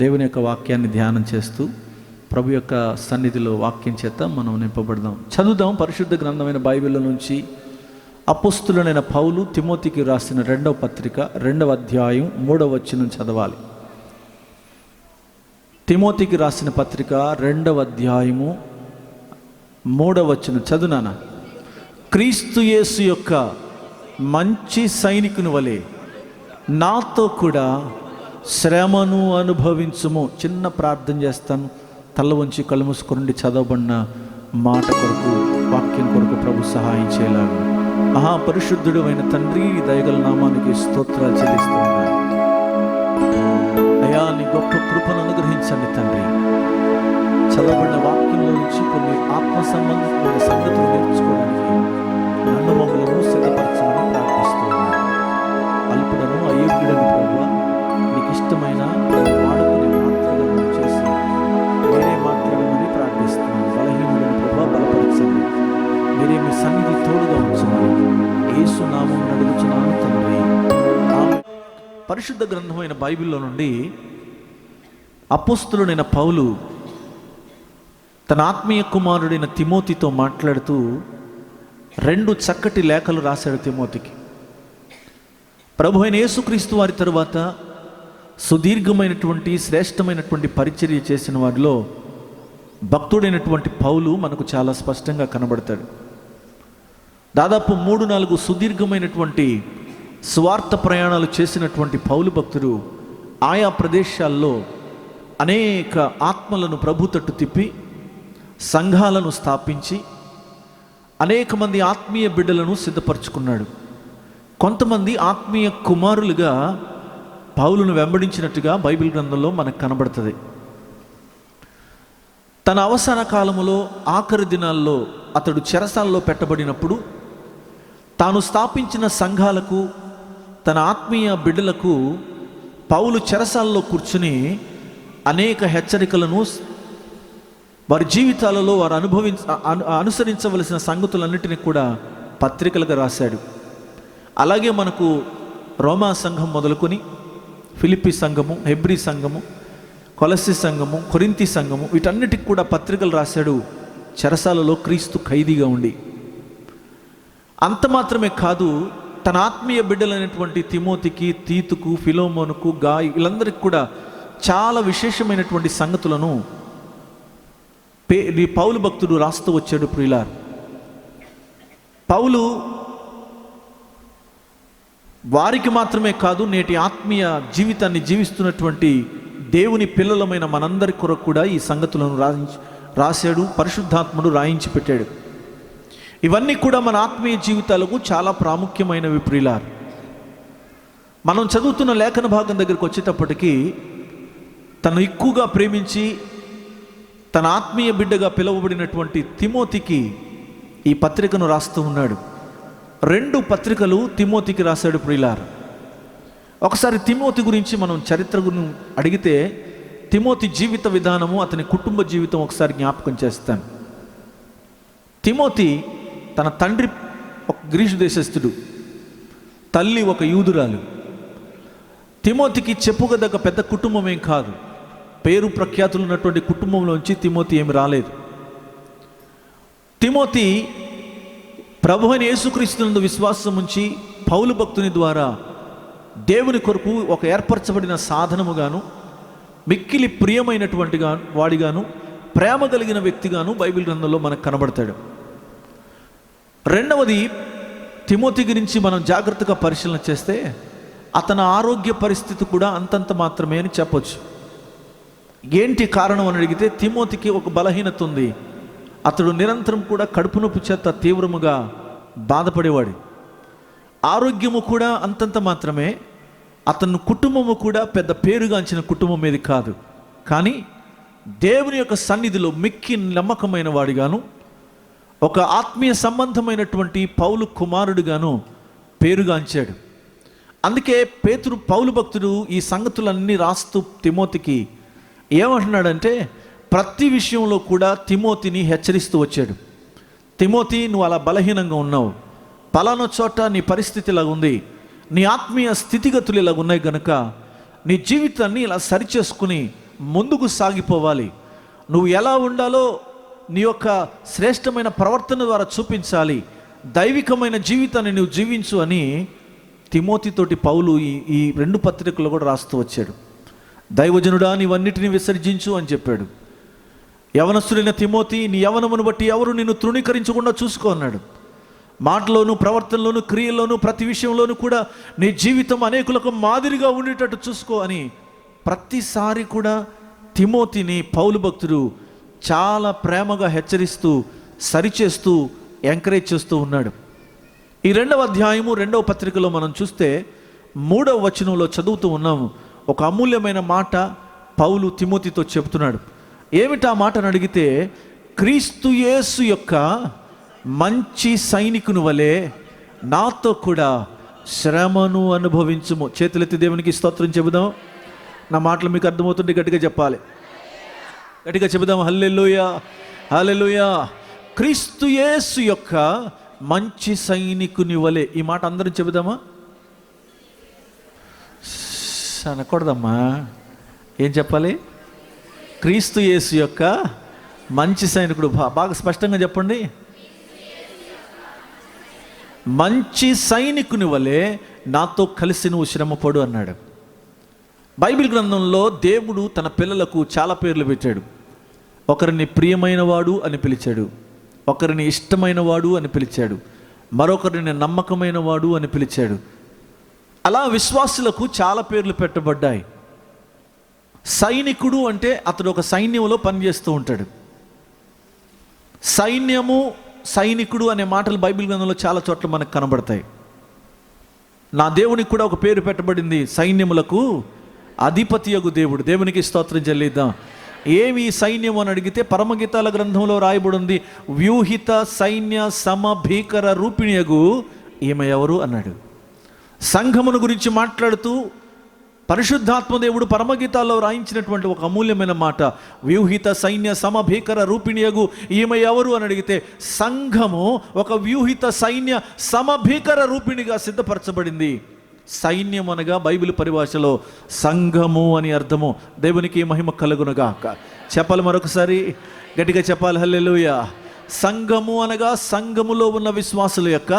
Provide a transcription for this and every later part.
దేవుని యొక్క వాక్యాన్ని ధ్యానం చేస్తూ ప్రభు యొక్క సన్నిధిలో వాక్యం చేత మనం నింపబడదాం. చదువుదాం పరిశుద్ధ గ్రంథమైన బైబిల్ నుంచి అపోస్తులుడైన పౌలు తిమోతికి రాసిన 2వ పత్రిక 2వ అధ్యాయం 3వ వచనం చదవాలి. తిమోతికి రాసిన పత్రిక 2వ అధ్యాయము 3వ వచనం చదువునానా. క్రీస్తు యేసు యొక్క మంచి సైనికుని వలె నాతో కూడా శ్రమను అనుభవించుము. చిన్న ప్రార్థన చేస్తాను. తల వంచి కళ్ళు మూసుకొని చదవబడిన మాట కొరకు, వాక్యం కొరకు ప్రభు సహాయం చేయలాగా. మహాపరిశుద్ధుడు అయిన తండ్రి, దయగల నామానికి స్తోత్రాలు చెల్లిస్తూ ఉన్నాను. అయ్యా, నీ గొప్ప కృపను అనుగ్రహించండి తండ్రి. చదవబడిన వాక్యంలో నుంచి కొన్ని ఆత్మ సంబంధమైన సంగతులు నేర్చుకోవడానికి నన్ను మమ్మల్ని సిద్ధపరచమని ప్రార్థిస్తూ ఉన్నాను. అల్పుడను అయోగ్యుడను ప్రభువా, నీకు ఇష్టమైన వాడుకునే మాత్రలను చేసి మీరే మాట్లాడమని ప్రార్థిస్తున్నాను. బలహీనుడను ప్రభువా, బలపరచండి. మీరే మీ సన్నిధి తోడుగా ఉంచమని యేసు నామమున అడుగుచున్నాను తండ్రి. పరిశుద్ధ గ్రంథమైన బైబిల్లో నుండి అపోస్తలుడైన పౌలు తన ఆత్మీయ కుమారుడైన తిమోతితో మాట్లాడుతూ 2 చక్కటి లేఖలు రాశాడు తిమోతికి. ప్రభు అయిన యేసుక్రీస్తు వారి తరువాత సుదీర్ఘమైనటువంటి శ్రేష్టమైనటువంటి పరిచర్య చేసిన వారిలో భక్తుడైనటువంటి పౌలు మనకు చాలా స్పష్టంగా కనబడతాడు. దాదాపు 3-4 సుదీర్ఘమైనటువంటి స్వార్థ ప్రయాణాలు చేసినటువంటి పౌలు భక్తుడు ఆయా ప్రదేశాల్లో అనేక ఆత్మలను ప్రభు తట్టు తిప్పి సంఘాలను స్థాపించి అనేక మంది ఆత్మీయ బిడ్డలను సిద్ధపరచుకున్నాడు. కొంతమంది ఆత్మీయ కుమారులుగా పౌలును వెంబడించినట్టుగా బైబిల్ గ్రంథంలో మనకు కనబడుతుంది. తన అవసాన కాలములో ఆఖరి దినాల్లో అతడు చెరసాలలో పెట్టబడినప్పుడు తాను స్థాపించిన సంఘాలకు, తన ఆత్మీయ బిడ్డలకు పౌలు చెరసాలలో కూర్చుని అనేక హెచ్చరికలను, వారి జీవితాలలో వారు అనుసరించవలసిన సంగతులన్నిటినీ కూడా పత్రికలుగా రాశాడు. అలాగే మనకు రోమా సంఘం మొదలుకొని ఫిలిప్పీ సంఘము, హెబ్రీ సంఘము, కొలస్సీ సంఘము, కొరింథీ సంఘము, వీటన్నిటికి కూడా పత్రికలు రాశాడు చెరసాలలో క్రీస్తు ఖైదీగా ఉండి. అంత మాత్రమే కాదు, తన ఆత్మీయ బిడ్డలైనటువంటి తిమోతికి, తీతుకు, ఫిలోమోనుకు, గాయి, వీళ్ళందరికీ కూడా చాలా విశేషమైనటువంటి సంగతులను పౌలు భక్తుడు రాస్తూ వచ్చాడు. ప్రియులార్, పౌలు వారికి మాత్రమే కాదు, నేటి ఆత్మీయ జీవితాన్ని జీవిస్తున్నటువంటి దేవుని పిల్లలమైన మనందరి కొరకు కూడా ఈ సంగతులను రాశాడు. పరిశుద్ధాత్ముడు రాయించి పెట్టాడు. ఇవన్నీ కూడా మన ఆత్మీయ జీవితాలకు చాలా ప్రాముఖ్యమైనవి. ప్రియులార్, మనం చదువుతున్న లేఖన భాగం దగ్గరికి వచ్చేటప్పటికీ తను ఎక్కువగా ప్రేమించి తన ఆత్మీయ బిడ్డగా పిలువబడినటువంటి తిమోతికి ఈ పత్రికను రాస్తూ ఉన్నాడు. 2 పత్రికలు తిమోతికి రాశాడు. ప్రియులార్, ఒకసారి తిమోతి గురించి మనం చరిత్ర గురించి అడిగితే తిమోతి జీవిత విధానము, అతని కుటుంబ జీవితం ఒకసారి జ్ఞాపకం చేస్తాను. తిమోతి తన తండ్రి ఒక గ్రీసు దేశస్థుడు, తల్లి ఒక యూదురాలు. తిమోతికి చెప్పుకోదగ్గ పెద్ద కుటుంబం ఏం కాదు. పేరు ప్రఖ్యాతులు ఉన్నటువంటి కుటుంబంలోంచి తిమోతి ఏమి రాలేదు. తిమోతి ప్రభు అయిన యేసుక్రీస్తునందు విశ్వాసం ఉంచి పౌలు భక్తుని ద్వారా దేవుని కొరకు ఒక ఏర్పరచబడిన సాధనముగాను, మిక్కిలి ప్రియమైనటువంటి వాడిగాను, ప్రేమ కలిగిన వ్యక్తిగాను బైబిల్ గ్రంథంలో మనకు కనబడతాడు. రెండవది, తిమోతి గురించి మనం జాగ్రత్తగా పరిశీలన చేస్తే అతని ఆరోగ్య పరిస్థితి కూడా అంతంత మాత్రమే అని చెప్పొచ్చు. ఏంటి కారణం అని అడిగితే తిమోతికి ఒక బలహీనత ఉంది. అతడు నిరంతరం కూడా కడుపు నొప్పి చేత తీవ్రముగా బాధపడేవాడు. ఆరోగ్యము కూడా అంతంత మాత్రమే. అతని కుటుంబము కూడా పెద్ద పేరుగాంచిన కుటుంబం ఏది కాదు. కానీ దేవుని యొక్క సన్నిధిలో మిక్కి నమ్మకమైన వాడిగాను, ఒక ఆత్మీయ సంబంధమైనటువంటి పౌలు కుమారుడుగాను పేరుగాంచాడు. అందుకే పౌలు భక్తుడు ఈ సంగతులన్నీ రాస్తూ తిమోతికి ఏమంటున్నాడంటే, ప్రతి విషయంలో కూడా తిమోతిని హెచ్చరిస్తూ వచ్చాడు. తిమోతి, నువ్వు అలా బలహీనంగా ఉన్నావు, పలానా చోట నీ పరిస్థితి ఇలా ఉంది, నీ ఆత్మీయ స్థితిగతులు ఇలా ఉన్నాయి కనుక నీ జీవితాన్ని ఇలా సరిచేసుకుని ముందుకు సాగిపోవాలి. నువ్వు ఎలా ఉండాలో నీ యొక్క శ్రేష్టమైన ప్రవర్తన ద్వారా చూపించాలి. దైవికమైన జీవితాన్ని నువ్వు జీవించు అని తిమోతితోటి పౌలు ఈ 2 పత్రికల్లో కూడా రాస్తూ వచ్చాడు. దైవజనుడా, నీవన్నిటిని విసర్జించు అని చెప్పాడు. యవనస్తుడైన తిమోతి, నీ యవనమును బట్టి ఎవరు నిన్ను తృణీకరించకుండా చూసుకో అన్నాడు. మాటలోను, ప్రవర్తనలోను, క్రియల్లోనూ, ప్రతి విషయంలోనూ కూడా నీ జీవితం అనేకులకు మాదిరిగా ఉండేటట్టు చూసుకో అని ప్రతిసారి కూడా తిమోతిని పౌలు భక్తుడు చాలా ప్రేమగా హెచ్చరిస్తూ, సరిచేస్తూ, ఎంకరేజ్ చేస్తూ ఉన్నాడు. ఈ 2వ అధ్యాయము 2వ పత్రికలో మనం చూస్తే 3వ వచనంలో చదువుతూ ఉన్నాము. ఒక అమూల్యమైన మాట పౌలు తిమోతితో చెబుతున్నాడు. ఏమిటా మాటను అడిగితే, క్రీస్తు యేసు యొక్క మంచి సైనికుని వలె నాతో కూడా శ్రమను అనుభవించుము. చేతులెత్తి దేవునికి స్తోత్రం చెబుదాం. నా మాటలు మీకు అర్థమవుతుంటే గట్టిగా చెప్పాలి. గట్టిగా చెబుదాం. హల్లెలూయా, హల్లెలూయా. క్రీస్తు యేసు యొక్క మంచి సైనికుని వలె. ఈ మాట అందరం చెబుదామా? అనకూడదమ్మా. ఏం చెప్పాలి? క్రీస్తు యేసు యొక్క మంచి సైనికుడు. బాగా స్పష్టంగా చెప్పండి. మంచి సైనికుని వలె నాతో కలిసి నువ్వు శ్రమపడు అన్నాడు. బైబిల్ గ్రంథంలో దేవుడు తన పిల్లలకు చాలా పేర్లు పెట్టాడు. ఒకరిని ప్రియమైన వాడు అని పిలిచాడు, ఒకరిని ఇష్టమైన వాడు అని పిలిచాడు, మరొకరిని నమ్మకమైన వాడు అని పిలిచాడు. అలా విశ్వాసులకు చాలా పేర్లు పెట్టబడ్డాయి. సైనికుడు అంటే అతడు ఒక సైన్యంలో పనిచేస్తూ ఉంటాడు. సైన్యము, సైనికుడు అనే మాటలు బైబిల్ గ్రంథంలో చాలా చోట్ల మనకు కనబడతాయి. నా దేవునికి కూడా ఒక పేరు పెట్టబడింది, సైన్యములకు అధిపతియగు దేవుడు. దేవునికి స్తోత్రం చెల్లిద్దాం. ఏమి సైన్యం అని అడిగితే పరమగీతాల గ్రంథంలో రాయబడి ఉంది, వ్యూహిత సైన్య సమభీకర రూపిణియగు ఈమె ఎవరు అన్నాడు. సంఘమును గురించి మాట్లాడుతూ పరిశుద్ధాత్మదేవుడు పరమగీతాల్లో రాయించినటువంటి ఒక అమూల్యమైన మాట, వ్యూహిత సైన్య సమభీకర రూపిణియగు ఈమె ఎవరు అని అడిగితే, సంఘము ఒక వ్యూహిత సైన్య సమభీకర రూపిణిగా సిద్ధపరచబడింది. సైన్యం అనగా బైబిల్ పరిభాషలో సంఘము అని అర్థము. దేవునికి మహిమ కలుగునుగాక. చెప్పాలి, మరొకసారి గట్టిగా చెప్పాలి. హల్లెలూయా. సంఘము అనగా సంఘములో ఉన్న విశ్వాసుల యొక్క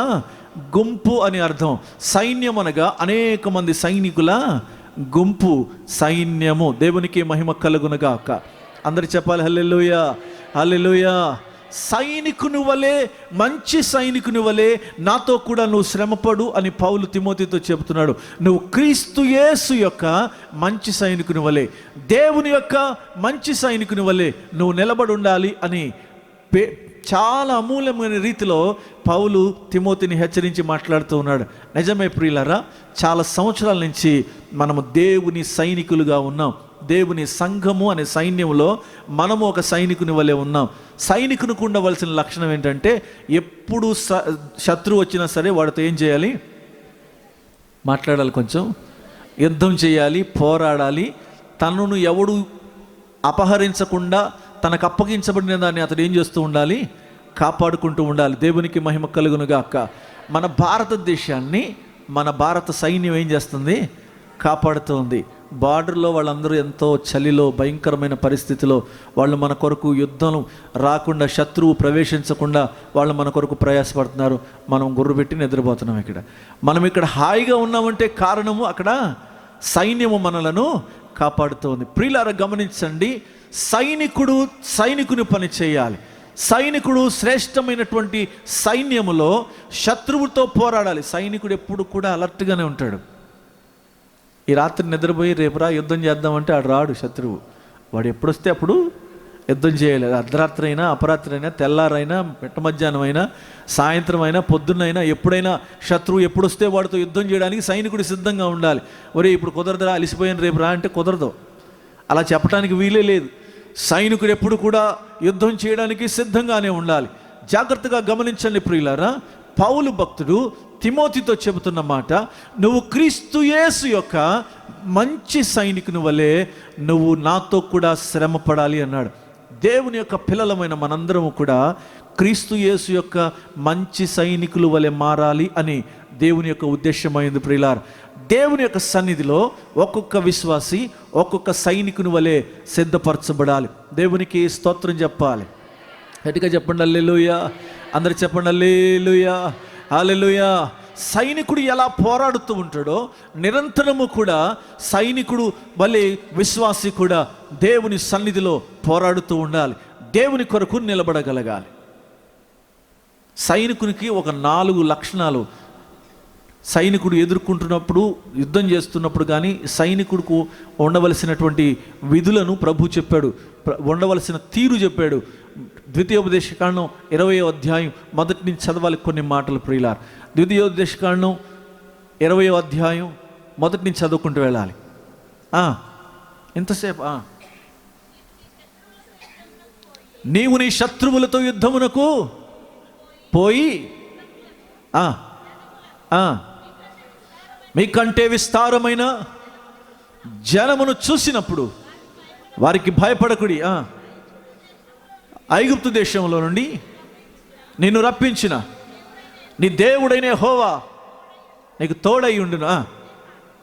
గుంపు అని అర్థం. సైన్యం అనగా అనేక మంది సైనికుల గుంపు, సైన్యము. దేవునికి మహిమ కలుగునుగాక. అందరు చెప్పాలి హల్లెలూయా, హల్లెలూయా. సైనికుని వలె, మంచి సైనికుని వలె నాతో కూడా నువ్వు శ్రమపడు అని పౌలు తిమోతితో చెబుతున్నాడు. నువ్వు క్రీస్తు యేసు యొక్క మంచి సైనికుని వలె, దేవుని యొక్క మంచి సైనికుని వలె నువ్వు నిలబడి ఉండాలి అని చాలా అమూల్యమైన రీతిలో పౌలు తిమోతిని హెచ్చరించి మాట్లాడుతూ ఉన్నాడు. నిజమే ప్రియులారా, చాలా సంవత్సరాల నుంచి మనము దేవుని సైనికులుగా ఉన్నాం. దేవుని సంఘము అనే సైన్యంలో మనము ఒక సైనికుని వలె ఉన్నాం. సైనికునికి ఉండవలసిన లక్షణం ఏంటంటే, ఎప్పుడు శత్రువు వచ్చినా సరే వాడితో ఏం చేయాలి? మాట్లాడాలి, కొంచెం యుద్ధం చేయాలి, పోరాడాలి. తనను ఎవడు అపహరించకుండా తనకు అప్పగించబడిన దాన్ని అతడు ఏం చేస్తూ ఉండాలి? కాపాడుకుంటూ ఉండాలి. దేవునికి మహిమ కలుగునుగాక. మన భారతదేశాన్ని మన భారత సైన్యం ఏం చేస్తుంది? కాపాడుతూ ఉంది. బార్డర్లో వాళ్ళందరూ ఎంతో చలిలో, భయంకరమైన పరిస్థితిలో వాళ్ళు మన కొరకు యుద్ధం రాకుండా, శత్రువు ప్రవేశించకుండా వాళ్ళు మన కొరకు ప్రయాసపడుతున్నారు. మనం గుర్రు పెట్టి నిద్రపోతున్నాం. మనం ఇక్కడ హాయిగా ఉన్నామంటే కారణము అక్కడ సైన్యము మనలను కాపాడుతోంది. ప్రియులారా గమనించండి, సైనికుని పని చేయాలి. సైనికుడు శ్రేష్టమైనటువంటి సైన్యములో శత్రువుతో పోరాడాలి. సైనికుడు ఎప్పుడు కూడా అలర్ట్గానే ఉంటాడు. ఈ రాత్రి నిద్రపోయి రేపురా యుద్ధం చేద్దామంటే ఆడు రాడు శత్రువు. వాడు ఎప్పుడొస్తే అప్పుడు యుద్ధం చేయాలి. అర్ధరాత్రి అయినా, అపరాత్రి అయినా, తెల్లారైనా, మిట్ట మధ్యాహ్నం అయినా, సాయంత్రం అయినా, పొద్దున్నైనా, ఎప్పుడైనా శత్రువు ఎప్పుడొస్తే వాడితో యుద్ధం చేయడానికి సైనికుడు సిద్ధంగా ఉండాలి. ఒరే ఇప్పుడు కుదరదురా, అలిసిపోయాను రేపు రా అంటే కుదరదు. అలా చెప్పడానికి వీలే లేదు. సైనికుడు ఎప్పుడు కూడా యుద్ధం చేయడానికి సిద్ధంగానే ఉండాలి. జాగ్రత్తగా గమనించండి ప్రియులారా, పౌలు భక్తుడు తిమోతితో చెబుతున్న మాట, నువ్వు క్రీస్తు యేసు యొక్క మంచి సైనికుని వలె నువ్వు నాతో కూడా శ్రమ పడాలి అన్నాడు. దేవుని యొక్క పిల్లలమైన మనందరము కూడా క్రీస్తు యేసు యొక్క మంచి సైనికులు వలె మారాలి అని దేవుని యొక్క ఉద్దేశమైంది. ప్రియులారా, దేవుని యొక్క సన్నిధిలో ఒక్కొక్క విశ్వాసి ఒక్కొక్క సైనికుని వలె సిద్ధపరచబడాలి. దేవునికి స్తోత్రం చెప్పాలి. గట్టిగా చెప్పండి హల్లెలూయా. అందరు చెప్పండి హల్లెలూయా, హల్లెలూయా. సైనికుడు ఎలా పోరాడుతూ ఉంటాడో నిరంతరము కూడా సైనికుడు వలె విశ్వాసి కూడా దేవుని సన్నిధిలో పోరాడుతూ ఉండాలి. దేవుని కొరకు నిలబడగలగాలి. సైనికునికి ఒక 4 లక్షణాలు సైనికుడు ఎదుర్కొంటున్నప్పుడు, యుద్ధం చేస్తున్నప్పుడు కానీ సైనికుడికి ఉండవలసినటువంటి విధులను ప్రభు చెప్పాడు, ఉండవలసిన తీరు చెప్పాడు. ద్వితీయోపదేశకాండం 20వ అధ్యాయం మొదటి నుంచి చదవాలి కొన్ని మాటలు ప్రియులారా. ద్వితీయోపదేశకాండం 20వ అధ్యాయం మొదటి నుంచి చదువుకుంటూ వెళ్ళాలి. ఎంతసేపు? నీవు నీ శత్రువులతో యుద్ధమునకు పోయి మీకంటే విస్తారమైన జనమును చూసినప్పుడు వారికి భయపడకుడి. ఐగుప్తు దేశంలో నుండి నిన్ను రప్పించిన నీ దేవుడైన యెహోవా నీకు తోడై ఉండును.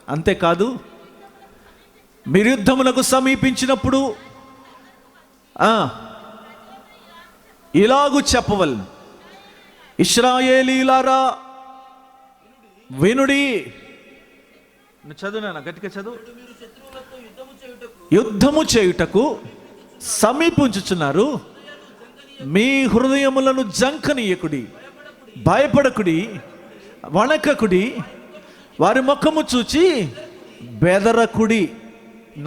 అంతేకాదు, మీరు యుద్ధమునకు సమీపించినప్పుడు ఇలాగు చెప్పవలెను, ఇశ్రాయేలీయులారా వినుడి. చదువునా, గట్టిగా చదువు. యుద్ధము చేయుటకు సమీపించుచున్నారు, మీ హృదయములను జంకనీయకుడి, భయపడకుడి, వణకకుడి, వారి ముఖము చూచి బెదరకుడి.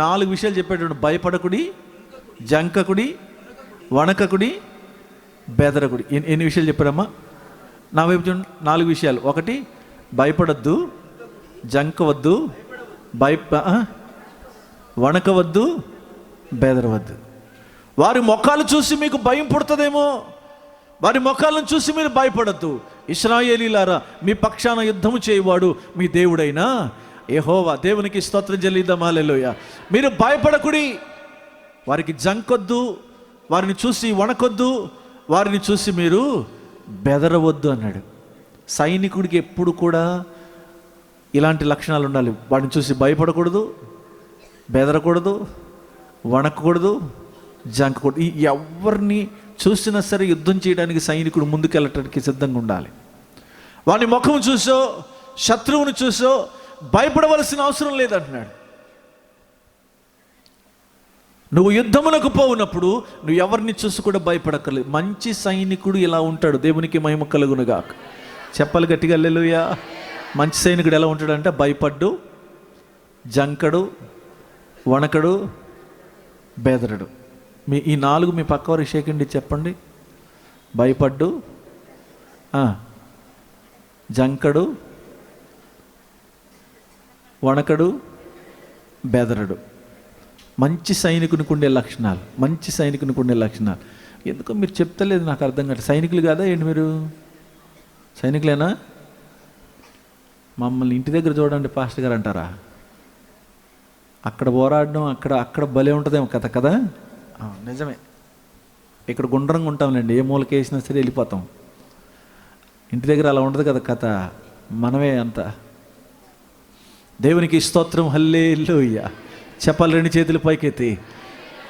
4 విషయాలు చెప్పాడు. భయపడకుడి, జంకకుడి, వణకకుడి, బెదరకుడి. ఎన్ని విషయాలు చెప్పాడమ్మా? నా వైపు చూడండి. 4 విషయాలు. 1, భయపడద్దు, జంకవద్దు, వణకవద్దు, బెదరవద్దు. వారి ముఖాలు చూసి మీకు భయం పుడుతుందేమో, వారి ముఖాలను చూసి మీరు భయపడద్దు. ఇశ్రాయేలీలారా, మీ పక్షాన యుద్ధము చేయవాడు మీ దేవుడైనా యెహోవా. దేవునికి స్తోత్రం చెల్లిద్దాం. హల్లెలూయా. మీరు భయపడకుడి, వారికి జంకొద్దు, వారిని చూసి వణకొద్దు, వారిని చూసి మీరు బెదరవద్దు అన్నాడు. సైనికుడికి ఎప్పుడు కూడా ఇలాంటి లక్షణాలు ఉండాలి. వాడిని చూసి భయపడకూడదు, బెదరకూడదు, వణకకూడదు, జంకకూడదు. ఎవరిని చూసినా సరే యుద్ధం చేయడానికి సైనికుడు ముందుకెళ్ళటానికి సిద్ధంగా ఉండాలి. వాని ముఖం చూసో, శత్రువుని చూసో భయపడవలసిన అవసరం లేదంటున్నాడు. నువ్వు యుద్ధములకు పోవునప్పుడు నువ్వు ఎవరిని చూసి కూడా భయపడక్కర్లేదు. మంచి సైనికుడు ఇలా ఉంటాడు. దేవునికి మహిమ కలుగునుగాక. చెప్పాలి గట్టిగా హల్లెలూయా. మంచి సైనికుడు ఎలా ఉంటాడంటే భయపడ్డు, జంకడు, వణకడు, బెదరడు. ఈ 4 మీ పక్కవారు షేకండి చెప్పండి. భయపడ్డు, జంకడు, వణకడు, బెదరడు. మంచి సైనికునికి ఉండే లక్షణాలు, మంచి సైనికునికి ఉండే లక్షణాలు. ఎందుకో మీరు చెప్తలేదు, నాకు అర్థం కాదు. సైనికులు కాదా ఏంటి? మీరు సైనికులేనా? మమ్మల్ని ఇంటి దగ్గర చూడండి పాస్టర్ గారు అంటారా? అక్కడ పోరాడడం, అక్కడ భలే ఉంటుందేమో కథ కదా. నిజమే. ఇక్కడ గుండ్రంగా ఉంటాంలేండి, ఏ మూలకి వేసినా సరే వెళ్ళిపోతాం. ఇంటి దగ్గర అలా ఉండదు కదా కథ. మనమే అంత. దేవునికి స్తోత్రం. హల్లెలూయా. చెప్పాలి 2 చేతులు పైకెత్తి.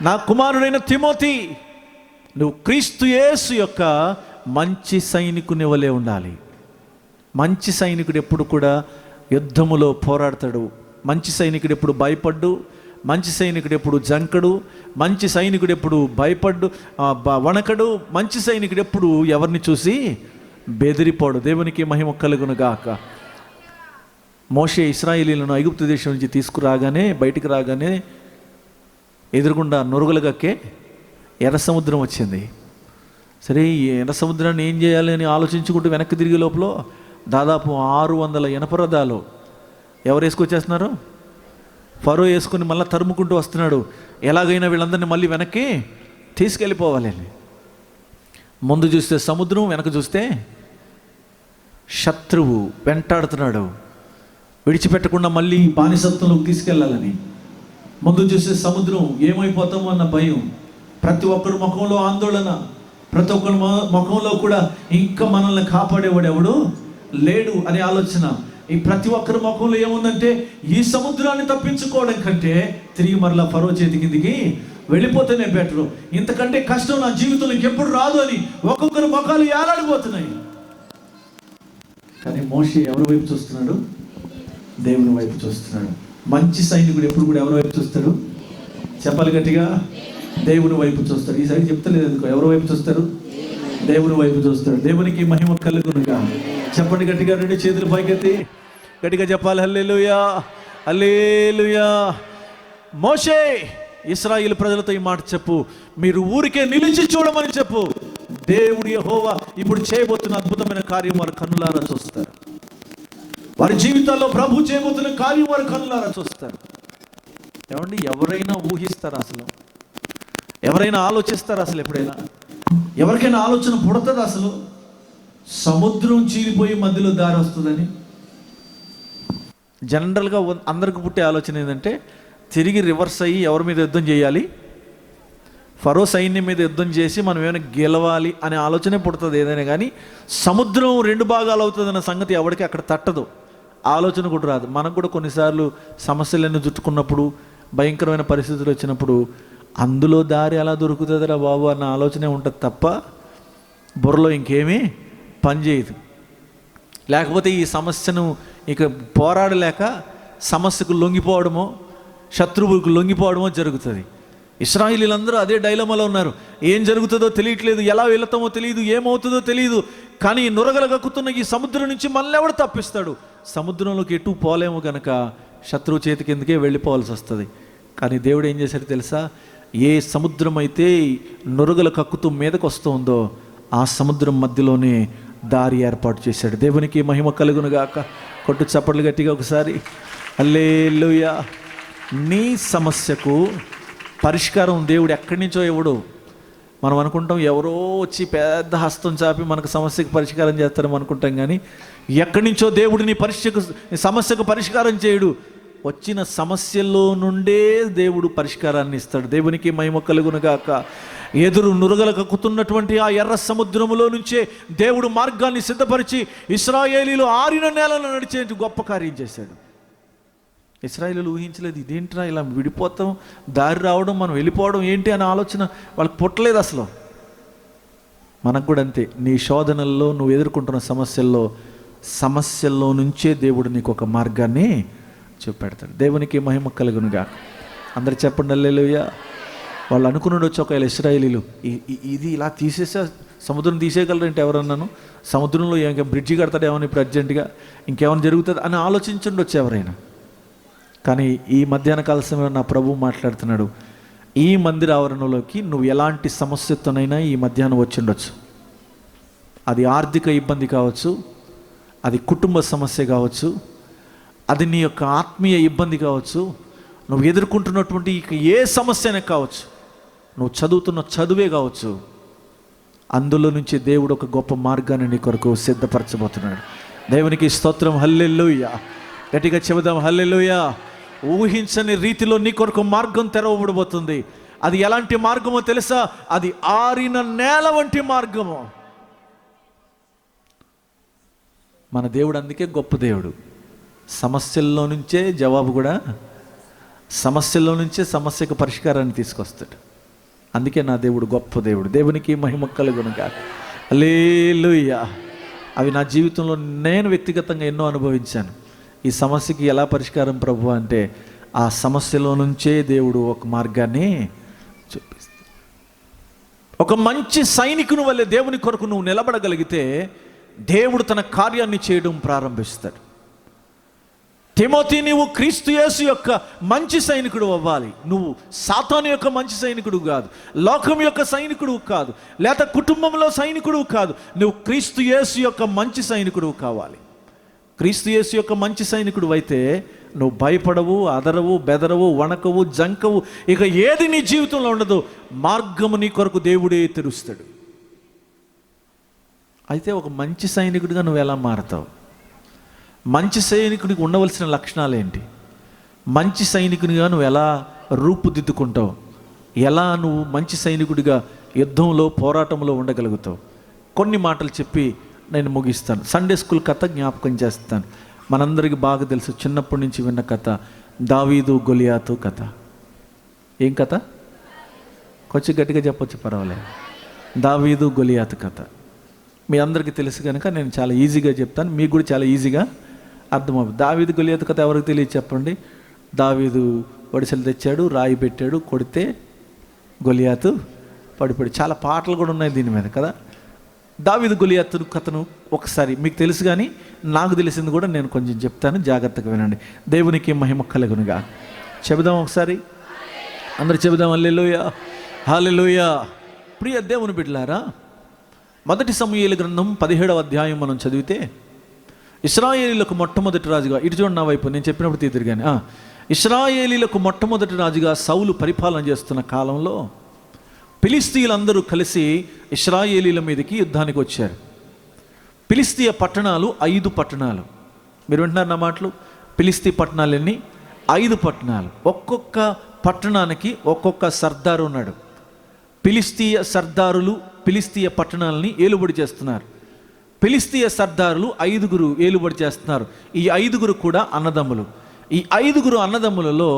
నా కుమారుడైన తిమోతి, నువ్వు క్రీస్తు యేసు యొక్క మంచి సైనికుని వలె ఉండాలి. మంచి సైనికుడు ఎప్పుడు కూడా యుద్ధములో పోరాడతాడు. మంచి సైనికుడు ఎప్పుడు భయపడ్డు, మంచి సైనికుడు ఎప్పుడు జంకడు, మంచి సైనికుడు ఎప్పుడు భయపడ్డు, వణకడు. మంచి సైనికుడు ఎప్పుడు ఎవరిని చూసి బెదిరిపోడు. దేవునికి మహిమ కలుగును గాక. మోషే ఇశ్రాయేలీయులను ఐగుప్తు దేశం నుంచి తీసుకురాగానే, బయటికి రాగానే ఎదురుగుండా నురుగులగక్కే ఎర్ర సముద్రం వచ్చింది. సరే, ఈ ఎర్ర సముద్రాన్ని ఏం చేయాలి అని ఆలోచించుకుంటూ వెనక్కి తిరిగే లోపల దాదాపు 600 ఇనపరదాలు ఎవరు వేసుకొచ్చేస్తున్నారు? ఫరో వేసుకుని మళ్ళీ తరుముకుంటూ వస్తున్నాడు. ఎలాగైనా వీళ్ళందరినీ మళ్ళీ వెనక్కి తీసుకెళ్ళిపోవాలి. ముందు చూస్తే సముద్రం, వెనక చూస్తే శత్రువు వెంటాడుతున్నాడు. విడిచిపెట్టకుండా మళ్ళీ బానిసత్వంలోకి తీసుకెళ్ళాలని. ముందు చూస్తే సముద్రం, ఏమైపోతామో అన్న భయం. ప్రతి ఒక్కరి ముఖంలో ఆందోళన, ప్రతి ఒక్కరి ముఖంలో కూడా ఇంకా మనల్ని కాపాడేవాడు ఎవడు లేడు అనే ఆలోచన. ఈ ప్రతి ఒక్కరి ముఖంలో ఏముందంటే, ఈ సముద్రాన్ని తప్పించుకోవడం కంటే తిరిగి మరలా ఫరో చేతి కిందికి వెళ్ళిపోతేనే బెటరు, ఇంతకంటే కష్టం నా జీవితంలో ఇంకెప్పుడు రాదు అని ఒక్కొక్కరి ముఖాలు ఏలాడిపోతున్నాయి. కానీ మోషే ఎవరి వైపు చూస్తున్నాడు? దేవుని వైపు చూస్తున్నాడు. మంచి సైనికుడు ఎప్పుడు కూడా ఎవరి వైపు చూస్తాడు? చెప్పాలి గట్టిగా, దేవుని వైపు చూస్తాడు. ఈ సైడ్ చెప్తలేదు ఎందుకో, ఎవరి వైపు చూస్తారు? దేవుని వైపు చూస్తాడు. దేవునికి మహిమ కలుగునుగా. చెప్పండి గట్టిగా, రెండు చేతులు పైకెత్తి గట్టిగా చెప్పాలి, హల్లెలూయా, హల్లెలూయా. మోషే, ఇశ్రాయేలు ప్రజలతో ఈ మాట చెప్పు, మీరు ఊరికే నిలిచి చూడమని చెప్పు. దేవుడు యెహోవా ఇప్పుడు చేయబోతున్న అద్భుతమైన కార్యం వారు కన్నులారా చూస్తారు. వారి జీవితాల్లో ప్రభు చేయబోతున్న కార్యం వారు కన్నులారా చూస్తారు. ఏమండి, ఎవరైనా ఊహిస్తారా అసలు? ఎవరైనా ఆలోచిస్తారా అసలు? ఎప్పుడైనా ఎవరికైనా ఆలోచన పుడుతుంది అసలు సముద్రం చీలిపోయి మధ్యలో దారి వస్తుందని? జనరల్గా అందరికి పుట్టే ఆలోచన ఏంటంటే, తిరిగి రివర్స్ అయ్యి ఎవరి మీద యుద్ధం చేయాలి, ఫరో సైన్యం మీద యుద్ధం చేసి మనం ఏమైనా గెలవాలి అనే ఆలోచనే పుడుతుంది ఏదైనా. కానీ సముద్రం రెండు భాగాలు అవుతుంది అన్న సంగతి ఎవరికి అక్కడ తట్టదు, ఆలోచన కూడా రాదు. మనకు కూడా కొన్నిసార్లు సమస్యలన్నీ చుట్టుకున్నప్పుడు, భయంకరమైన పరిస్థితులు వచ్చినప్పుడు, అందులో దారి ఎలా దొరుకుతుందిరా బాబు అన్న ఆలోచనే ఉంటుంది తప్ప బుర్రలో ఇంకేమీ పనిచేయదు. లేకపోతే ఈ సమస్యను ఇక పోరాడలేక సమస్యకు లొంగిపోవడమో, శత్రువులకు లొంగిపోవడమో జరుగుతుంది. ఇశ్రాయేలీలందరూ అదే డైలమాలో ఉన్నారు. ఏం జరుగుతుందో తెలియట్లేదు, ఎలా వెళతామో తెలియదు, ఏమవుతుందో తెలియదు. కానీ నురగలు గక్కుతున్న ఈ సముద్రం నుంచి మనల్ని ఎవడు తప్పిస్తాడు? సముద్రంలోకి ఎటు పోలేము కనుక శత్రువు చేతి కిందకే వెళ్ళిపోవాల్సి వస్తుంది. కానీ దేవుడు ఏం చేశాడు తెలుసా? ఏ సముద్రం అయితే నురగలు కక్కుతూ మీదకు వస్తుందో ఆ సముద్రం మధ్యలోనే దారి ఏర్పాటు చేశాడు. దేవునికి మహిమ కలుగునుగాక. కొట్టు చప్పట్లు గట్టిగా ఒకసారి, హల్లెలూయా. నీ సమస్యకు పరిష్కారం దేవుడు ఎక్కడి నుంచో ఇవ్వడు. మనం అనుకుంటాం ఎవరో వచ్చి పెద్ద హస్తం చాపి మనకు సమస్యకు పరిష్కారం చేస్తారని అనుకుంటాం. కానీ ఎక్కడి నుంచో దేవుడు నీ సమస్యకు పరిష్కారం చేయడు. వచ్చిన సమస్యల్లో నుండే దేవుడు పరిష్కారాన్ని ఇస్తాడు. దేవునికి మహిమ కలుగునుగాక. ఎదురు నురగలు కక్కుతున్నటువంటి ఆ ఎర్ర సముద్రములో నుంచే దేవుడు మార్గాన్ని సిద్ధపరిచి ఇశ్రాయేలీలు ఆరిన నేలను నడిచే గొప్ప కార్యం చేశాడు. ఇశ్రాయేలీలు ఊహించలేదు, ఇదేంట్రా ఇలా విడిపోతాం, దారి రావడం, మనం వెళ్ళిపోవడం ఏంటి అనే ఆలోచన వాళ్ళకి పుట్టలేదు అసలు. మనకు కూడా అంతే. నీ శోధనల్లో, నువ్వు ఎదుర్కొంటున్న సమస్యల్లో నుంచే దేవుడు నీకు ఒక మార్గాన్ని చూపెడతాడు. దేవునికి మహిమ కలుగునుగా. అందరు చెప్పండి హల్లెలూయా. వాళ్ళు అనుకున్నాడు వచ్చి ఒకవేళ ఇశ్రాయేలీలు ఇది ఇలా తీసేసా, సముద్రం తీసేయగలరంటే ఎవరన్నాను, సముద్రంలో ఇంకా బ్రిడ్జి కడతాడేమో ఇప్పుడు అర్జెంటుగా, ఇంకేమైనా జరుగుతుంది అని ఆలోచించండి వచ్చి ఎవరైనా. కానీ ఈ మధ్యాహ్న కాల సమయంలో నా ప్రభువు మాట్లాడుతున్నాడు, ఈ మందిర ఆవరణలోకి నువ్వు ఎలాంటి సమస్యతోనైనా ఈ మధ్యాహ్నం వచ్చి ఉండొచ్చు. అది ఆర్థిక ఇబ్బంది కావచ్చు, అది కుటుంబ సమస్య కావచ్చు, అది నీ యొక్క ఆత్మీయ ఇబ్బంది కావచ్చు, నువ్వు ఎదుర్కొంటున్నటువంటి ఏ సమస్యనే కావచ్చు, నువ్వు చదువుతున్న చదువే కావచ్చు. అందులో నుంచి దేవుడు ఒక గొప్ప మార్గాన్ని నీ కొరకు సిద్ధపరచబోతున్నాడు. దేవునికి స్తోత్రం, హల్లెలూయా. గట్టిగా చెబుదాం, హల్లెలూయా. ఊహించని రీతిలో నీ కొరకు మార్గం తెరవబడబోతుంది. అది ఎలాంటి మార్గమో తెలుసా? అది ఆరిన నేల వంటి మార్గము. మన దేవుడు అందుకే గొప్ప దేవుడు. సమస్యల్లో నుంచే జవాబు కూడా, సమస్యల్లో నుంచే సమస్యకు పరిష్కారాన్ని తీసుకొస్తాడు. అందుకే నా దేవుడు గొప్ప దేవుడు. దేవునికి మహిమ కలుగునుగాక. హల్లెలూయా. అవి నా జీవితంలో నేను వ్యక్తిగతంగా ఎన్నో అనుభవించాను. ఈ సమస్యకి ఎలా పరిష్కారం ప్రభు అంటే, ఆ సమస్యలో నుంచే దేవుడు ఒక మార్గాన్ని చూపిస్తాడు. ఒక మంచి సైనికుని వల్లే దేవుని కొరకు నువ్వు నిలబడగలిగితే దేవుడు తన కార్యాన్ని చేయడం ప్రారంభిస్తాడు. తిమోతి, నీవు క్రీస్తు యేసు యొక్క మంచి సైనికుడు అవ్వాలి. నువ్వు సాతాను యొక్క మంచి సైనికుడు కాదు, లోకం యొక్క సైనికుడు కాదు, లేదా కుటుంబంలో సైనికుడు కాదు. నువ్వు క్రీస్తు యేసు యొక్క మంచి సైనికుడు కావాలి. క్రీస్తు యేసు యొక్క మంచి సైనికుడు అయితే నువ్వు భయపడవు, అదరవు, బెదరవు, వణకవు, జంకవు. ఇక ఏది నీ జీవితంలో ఉండదు. మార్గము నీ కొరకు దేవుడే తెరుస్తాడు. అయితే ఒక మంచి సైనికుడిగా నువ్వు ఎలా మారతావు? మంచి సైనికుడికి ఉండవలసిన లక్షణాలు ఏంటి? మంచి సైనికునిగా నువ్వు ఎలా రూపుదిద్దుకుంటావు? ఎలా నువ్వు మంచి సైనికుడిగా యుద్ధంలో పోరాటంలో ఉండగలుగుతావు? కొన్ని మాటలు చెప్పి నేను ముగిస్తాను. సండే స్కూల్ కథ జ్ఞాపకం చేస్తాను. మనందరికీ బాగా తెలుసు, చిన్నప్పటి నుంచి విన్న కథ, దావీదు గొలియాతు కథ. ఏం కథ? కొంచెం గట్టిగా చెప్పొచ్చు, పర్వాలేదు. దావీదు గొలియాతు కథ మీ అందరికీ తెలుసు కనుక నేను చాలా ఈజీగా చెప్తాను, మీకు కూడా చాలా ఈజీగా అర్థమవుతుంది. దావీదు గొలియాతు కథ ఎవరికి తెలియదు చెప్పండి? దావీదు ఒడిసెలు తెచ్చాడు, రాయి పెట్టాడు, కొడితే గొలియాతు పడిపోయాడు. చాలా పాటలు కూడా ఉన్నాయి దీని మీద కదా. దావీదు గొలియాతు కథను ఒకసారి మీకు తెలుసు, కానీ నాకు తెలిసింది కూడా నేను కొంచెం చెప్తాను, జాగ్రత్తగా వినండి. దేవునికి మహిమ కలుగునుగా. చెబుదాం ఒకసారి, అందరు చెబుదాం హల్లెలూయా, హల్లెలూయా. ప్రియ దేవుని బిడ్డలారా, మొదటి సమూయేలు గ్రంథం 17వ అధ్యాయం మనం చదివితే, ఇశ్రాయేలీలకు మొట్టమొదటి రాజుగా, ఇటు చూడండి నా వైపు, నేను చెప్పినప్పుడు తీతిరిగాని, ఇశ్రాయేలీలకు మొట్టమొదటి రాజుగా సౌలు పరిపాలన చేస్తున్న కాలంలో ఫిలిస్తీయులందరూ కలిసి ఇశ్రాయేలీల మీదకి యుద్ధానికి వచ్చారు. ఫిలిస్తీయ పట్టణాలు 5 పట్టణాలు. మీరు వింటున్నారు నా మాటలు? ఫిలిస్తీ పట్టణాలన్నీ 5 పట్టణాలు. ఒక్కొక్క పట్టణానికి ఒక్కొక్క సర్దారు ఉన్నాడు. ఫిలిస్తీయ సర్దారులు ఫిలిస్తీయ పట్టణాలని ఏలుబడి చేస్తున్నారు. ఫిలిస్తీయ సర్దారులు 5 ఏలుబడి చేస్తున్నారు. ఈ 5 కూడా అన్నదమ్ములు. ఈ 5 అన్నదమ్ములలో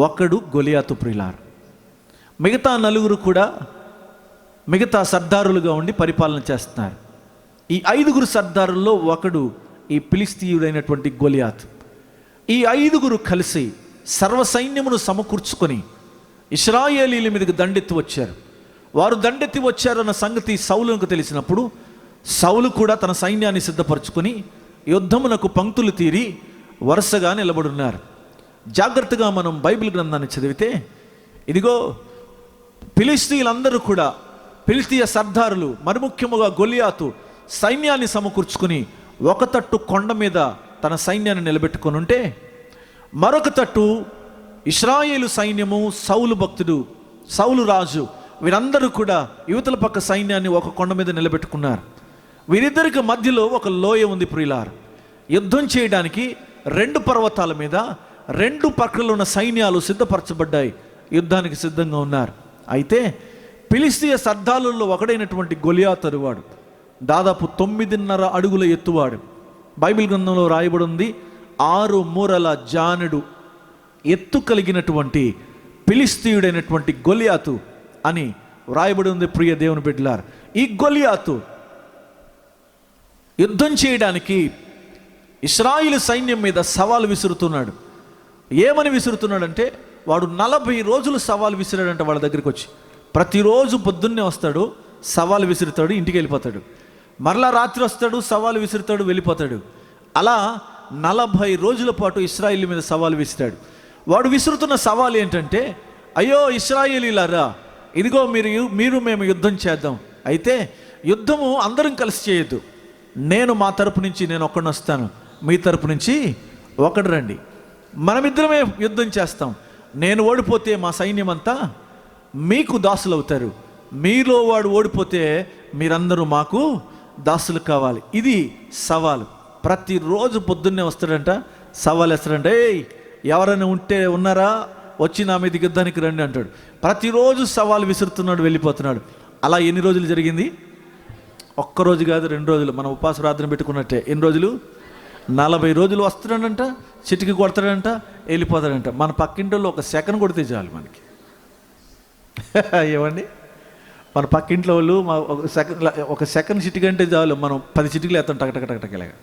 ఒకడు గొలియాతు ప్రియులారు. మిగతా 4 కూడా మిగతా సర్దారులుగా ఉండి పరిపాలన చేస్తున్నారు. ఈ 5 సర్దారుల్లో ఒకడు ఈ ఫిలిస్తీయుడైనటువంటి గొలియాతు. ఈ 5 కలిసి సర్వసైన్యమును సమకూర్చుకొని ఇశ్రాయేలీల మీదకి దండెత్తి వచ్చారు. వారు దండెత్తి వచ్చారన్న సంగతి సౌలుకు తెలిసినప్పుడు సౌలు కూడా తన సైన్యాన్ని సిద్ధపరచుకొని యుద్ధమునకు పంక్తులు తీరి వరుసగా నిలబడున్నారు. జాగ్రత్తగా మనం బైబిల్ గ్రంథాన్ని చదివితే, ఇదిగో ఫిలిస్తీయులందరూ కూడా, ఫిలిస్తీయ సర్దారులు, మరి ముఖ్యముగా గొలియాతు సైన్యాన్ని సమకూర్చుకుని ఒక తట్టు కొండ మీద తన సైన్యాన్ని నిలబెట్టుకొని ఉంటే, మరొక తట్టు ఇశ్రాయేలు సైన్యము, సౌలు భక్తుడు, సౌలు రాజు, వీరందరూ కూడా యువతల పక్క సైన్యాన్ని ఒక కొండ మీద నిలబెట్టుకున్నారు. వీరిద్దరికి మధ్యలో ఒక లోయ ఉంది ప్రియులారు. యుద్ధం చేయడానికి 2 పర్వతాల మీద 2 పక్కల ఉన్న సైన్యాలు సిద్ధపరచబడ్డాయి, యుద్ధానికి సిద్ధంగా ఉన్నారు. అయితే ఫిలిస్తీయ సర్దారుల్లో ఒకడైనటువంటి గొలియాతు వాడు దాదాపు 9.5 అడుగుల ఎత్తువాడు. బైబిల్ గ్రంథంలో రాయబడి ఉంది, 6 మూరల జానుడు ఎత్తు కలిగినటువంటి ఫిలిస్తీయుడైనటువంటి గొలియాతు అని వ్రాయబడి ఉంది. ప్రియ దేవుని బిడ్డలారు, ఈ గొలియాతు యుద్ధం చేయడానికి ఇశ్రాయేలు సైన్యం మీద సవాలు విసురుతున్నాడు. ఏమని విసురుతున్నాడంటే, వాడు 40 రోజులు సవాలు విసిరాడంట వాళ్ళ దగ్గరికి వచ్చి. ప్రతిరోజు పొద్దున్నే వస్తాడు, సవాలు విసురుతాడు, ఇంటికి వెళ్ళిపోతాడు. మరలా రాత్రి వస్తాడు, సవాలు విసురుతాడు, వెళ్ళిపోతాడు. అలా 40 రోజుల పాటు ఇశ్రాయేలు మీద సవాలు విసిరాడు. వాడు విసురుతున్న సవాలు ఏంటంటే, అయ్యో ఇశ్రాయేలీలారా, ఇదిగో మీరు మేము యుద్ధం చేద్దాం. అయితే యుద్ధము అందరం కలిసి చేయొద్దు. మా తరపు నుంచి నేను ఒక్కడిని వస్తాను, మీ తరపు నుంచి ఒకడు రండి, మనమిద్దరమే యుద్ధం చేస్తాం. నేను ఓడిపోతే మా సైన్యం అంతా మీకు దాసులు అవుతారు, మీలో వాడు ఓడిపోతే మీరందరూ మాకు దాసులు కావాలి. ఇది సవాలు. ప్రతిరోజు పొద్దున్నే వస్తాడంట, సవాలు వేస్తాడంట, ఎవరైనా ఉన్నారా, వచ్చి నా మీదకి యుద్ధానికి రండి అంటాడు. ప్రతిరోజు సవాలు విసురుతున్నాడు, వెళ్ళిపోతున్నాడు. అలా ఎన్ని రోజులు జరిగింది? ఒక్కరోజు కాదు, 2 రోజులు. మనం ఉపవాస ప్రార్థన పెట్టుకున్నట్టే. ఎన్ని రోజులు? 40 రోజులు వస్తున్నాడంట, చిటికి కొడతాడంట, వెళ్ళిపోతాడంట. మన పక్కింట్లో ఒక సెకండ్ కొడితే చాలు మనకి. ఏమండి, మన పక్కింట్లో వాళ్ళు ఒక సెకండ్ చిటికి అంటే చాలు, మనం 10 చిటికలు వేస్తాం టక టక టక టకలాగా.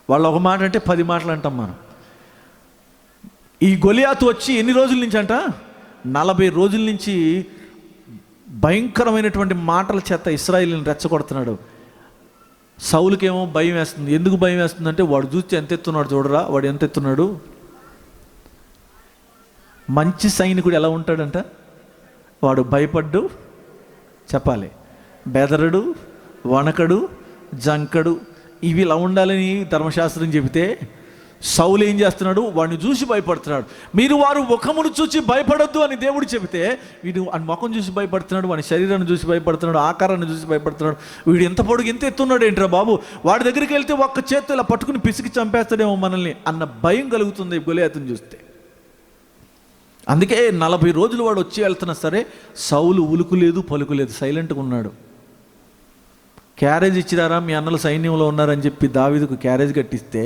వాళ్ళు ఒక మాట అంటే 10 మాటలు అంటాం మనం. ఈ గొలియాతు వచ్చి ఎన్ని రోజుల నుంచి అంట? 40 రోజుల నుంచి భయంకరమైనటువంటి మాటల చేత ఇశ్రాయేలుని రెచ్చగొడుతున్నాడు. సౌలుకేమో భయం వేస్తుంది. ఎందుకు భయం వేస్తుందంటే, వాడు చూస్తే ఎంత ఎత్తున్నాడు చూడరా, వాడు ఎంత ఎత్తున్నాడు. మంచి సైనికుడు ఎలా ఉంటాడంట? వాడు భయపడ్డు, చెప్పాలి, బెదరడు, వణకడు, జంకడు. ఇవి ఇలా ఉండాలని ధర్మశాస్త్రం చెబితే సౌలు ఏం చేస్తున్నాడు? వాడిని చూసి భయపడుతున్నాడు. వారు ముఖమును చూసి భయపడొద్దు అని దేవుడు చెబితే, వీడు వాడి ముఖం చూసి భయపడుతున్నాడు, వాడి శరీరాన్ని చూసి భయపడుతున్నాడు, ఆకారాన్ని చూసి భయపడుతున్నాడు. వీడు ఎంత పొడుగు ఎంత ఎత్తున్నాడు ఏంట్రా బాబు, వాడి దగ్గరికి వెళ్తే ఒక్క చేత్తో ఇలా పట్టుకుని పిసికి చంపేస్తాడేమో మనల్ని అన్న భయం కలుగుతుంది గొలియాతుని చూస్తే. అందుకే 40 రోజులు వాడు వచ్చి వెళ్తున్నా సరే సౌలు ఉలుకు లేదు పలుకు లేదు, సైలెంట్గా ఉన్నాడు. క్యారేజ్ ఇచ్చిరారా, మీ అన్నలు సైన్యంలో ఉన్నారని చెప్పి దావీదుకు క్యారేజ్ కట్టిస్తే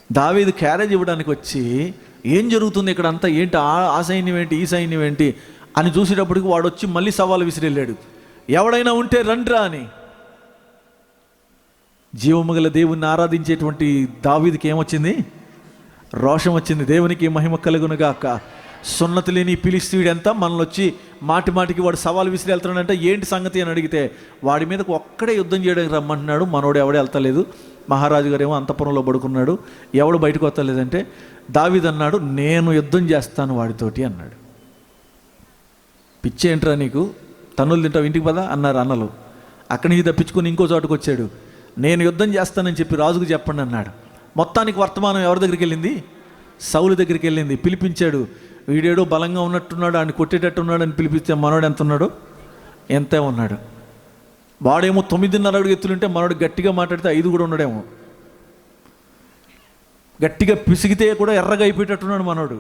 దావీదు క్యారేజ్ ఇవ్వడానికి వచ్చి ఏం జరుగుతుంది ఇక్కడ అంతా, ఏంటి ఆ సైన్యం ఏంటి, ఈ సైన్యం ఏంటి అని చూసేటప్పటికి వాడు వచ్చి మళ్ళీ సవాలు విసిరెళ్ళాడు, ఎవడైనా ఉంటే రండ్రా అని. జీవము గల దేవుణ్ణి ఆరాధించేటువంటి దావీదుకి ఏమొచ్చింది? రోషం వచ్చింది. దేవునికి మహిమ కలుగునుగాక. సున్నతి లేని ఫిలిష్తీయుడు ఎంత మనల్ని వచ్చి మాటి మాటికి వాడు సవాలు విసిరి వెళ్తున్నాడంటే ఏంటి సంగతి అని అడిగితే వాడి మీదకు ఒక్కడే యుద్ధం చేయడానికి రమ్మంటున్నాడు, మనోడు ఎవడే వెళ్తలేదు, మహారాజు గారు ఏమో అంతఃపురంలో పడుకున్నాడు, ఎవడు బయటకు వస్తలేదంటే దావీదు అన్నాడు, నేను యుద్ధం చేస్తాను వాడితోటి అన్నాడు. పిచ్చేంట్రా నీకు, తన్నులు తింటావు, ఇంటికి పదా అన్నారు అన్నలు. అక్కడి నుంచి తప్పించుకొని ఇంకో చోటుకు వచ్చాడు, నేను యుద్ధం చేస్తానని చెప్పి రాజుకు చెప్పండి అన్నాడు. మొత్తానికి వర్తమానం ఎవరి దగ్గరికి వెళ్ళింది? సౌలు దగ్గరికి వెళ్ళింది. పిలిపించాడు. వీడేడో బలంగా ఉన్నట్టున్నాడు, ఆయన కొట్టేటట్టున్నాడు అని పిలిపిస్తే మనోడు ఎంత ఉన్నాడు? ఎంతే ఉన్నాడు. వాడేమో 9.5 అడుగు ఎత్తులుంటే మనోడు గట్టిగా మాట్లాడితే 5 కూడా ఉన్నాడేమో. గట్టిగా పిసిగితే కూడా ఎర్రగా అయిపోయేటట్టున్నాడు మనోడు.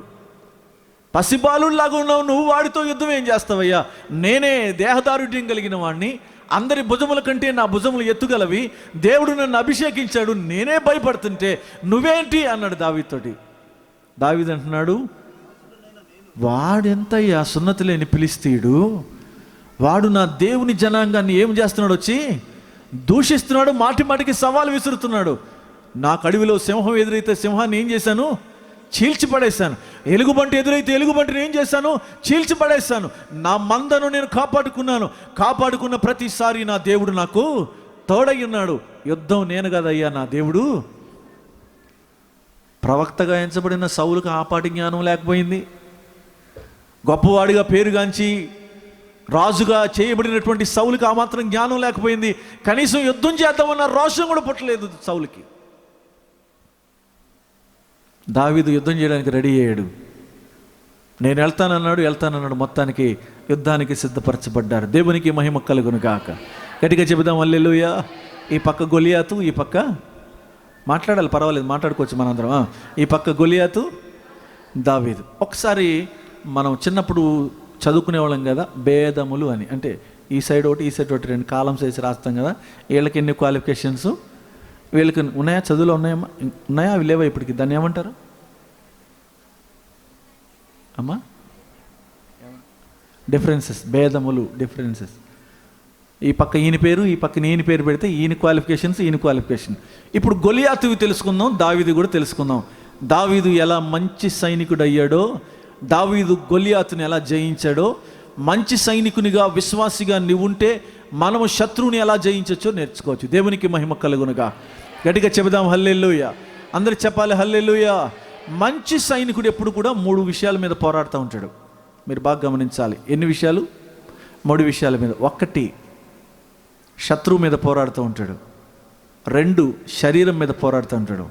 పసిబాలులాగా ఉన్నావు నువ్వు, వాడితో యుద్ధం ఏం చేస్తావయ్యా? నేనే దేహదారుఢ్యం కలిగిన వాడిని, అందరి భుజముల కంటే నా భుజములు ఎత్తుగలవి, దేవుడు నన్ను అభిషేకించాడు, నేనే భయపడుతుంటే నువ్వేంటి అన్నాడు దావీదుతోటి. దావీదు అంటున్నాడు, వాడెంతయ్యా సున్నతి లేని ఫిలిష్తీయుడు, వాడు నా దేవుని జనాంగాన్ని ఏం చేస్తున్నాడు? వచ్చి దూషిస్తున్నాడు, మాటి మాటికి సవాలు విసురుతున్నాడు. నాకు అడవిలో సింహం ఎదురైతే సింహాన్ని ఏం చేశాను? చీల్చిపడేశాను. ఎలుగుబంటి ఎదురైతే ఎలుగుబంటిని ఏం చేశాను? చీల్చిపడేశాను. నా మందను నేను కాపాడుకున్న ప్రతిసారి నా దేవుడు నాకు తోడై ఉన్నాడు. యుద్ధం నేను కదయ్యా నా దేవుడు. ప్రవక్తగా ఎంచబడిన సౌలుకు ఆ పాటి జ్ఞానం లేకపోయింది. గొప్పవాడిగా పేరుగాంచి రాజుగా చేయబడినటువంటి సౌలుకి ఆ మాత్రం జ్ఞానం లేకపోయింది. కనీసం యుద్ధం చేద్దామన్న రోషం కూడా పుట్టలేదు సౌలుకి. దావీదు యుద్ధం చేయడానికి రెడీ అయ్యాడు. నేను వెళ్తానన్నాడు. మొత్తానికి యుద్ధానికి సిద్ధపరచబడ్డారు. దేవునికి మహిమ కలుగును గాక. గట్టిగా చెబుదాం హల్లెలూయా. ఈ పక్క గొలియాతు, ఈ పక్క మాట్లాడాలి, పర్వాలేదు, మాట్లాడుకోవచ్చు మనందరం. ఈ పక్క గొలియాతు, దావీదు. ఒకసారి మనం చిన్నప్పుడు చదువుకునే వాళ్ళం కదా, భేదములు అని. అంటే ఈ సైడ్ ఒకటి, ఈ సైడ్ ఒకటి, 2 కాలమ్స్ వేసి రాస్తాం కదా. వీళ్ళకి ఎన్ని క్వాలిఫికేషన్స్, వీళ్ళకి ఉన్నాయా? చదువులో ఉన్నాయా? అవి లేవా ఇప్పటికి? దాన్ని ఏమంటారు అమ్మా? డిఫరెన్సెస్, భేదములు, డిఫరెన్సెస్. ఈ పక్క ఈయన పేరు, ఈ పక్క ఈయన పేరు పెడితే ఈయన క్వాలిఫికేషన్స్, ఈయన క్వాలిఫికేషన్. ఇప్పుడు గొలియాతువి తెలుసుకుందాం, దావీదు కూడా తెలుసుకుందాం. దావీదు ఎలా మంచి సైనికుడు అయ్యాడో, దావీదు గొలియాతుని ఎలా జయించాడో, మంచి సైనికునిగా విశ్వాసిగా నీవుంటే మనము శత్రువుని ఎలా జయించవచ్చో నేర్చుకోవచ్చు. దేవునికి మహిమ కలుగునుగా. గట్టిగా చెబుదాం హల్లెలూయా. అందరూ చెప్పాలి హల్లెలూయా. మంచి సైనికుడు ఎప్పుడు కూడా 3 విషయాల మీద పోరాడుతూ ఉంటాడు. మీరు బాగా గమనించాలి. ఎన్ని విషయాలు? 3 విషయాల మీద. 1 శత్రువు మీద పోరాడుతూ ఉంటాడు, 2 శరీరం మీద పోరాడుతూ ఉంటాడు,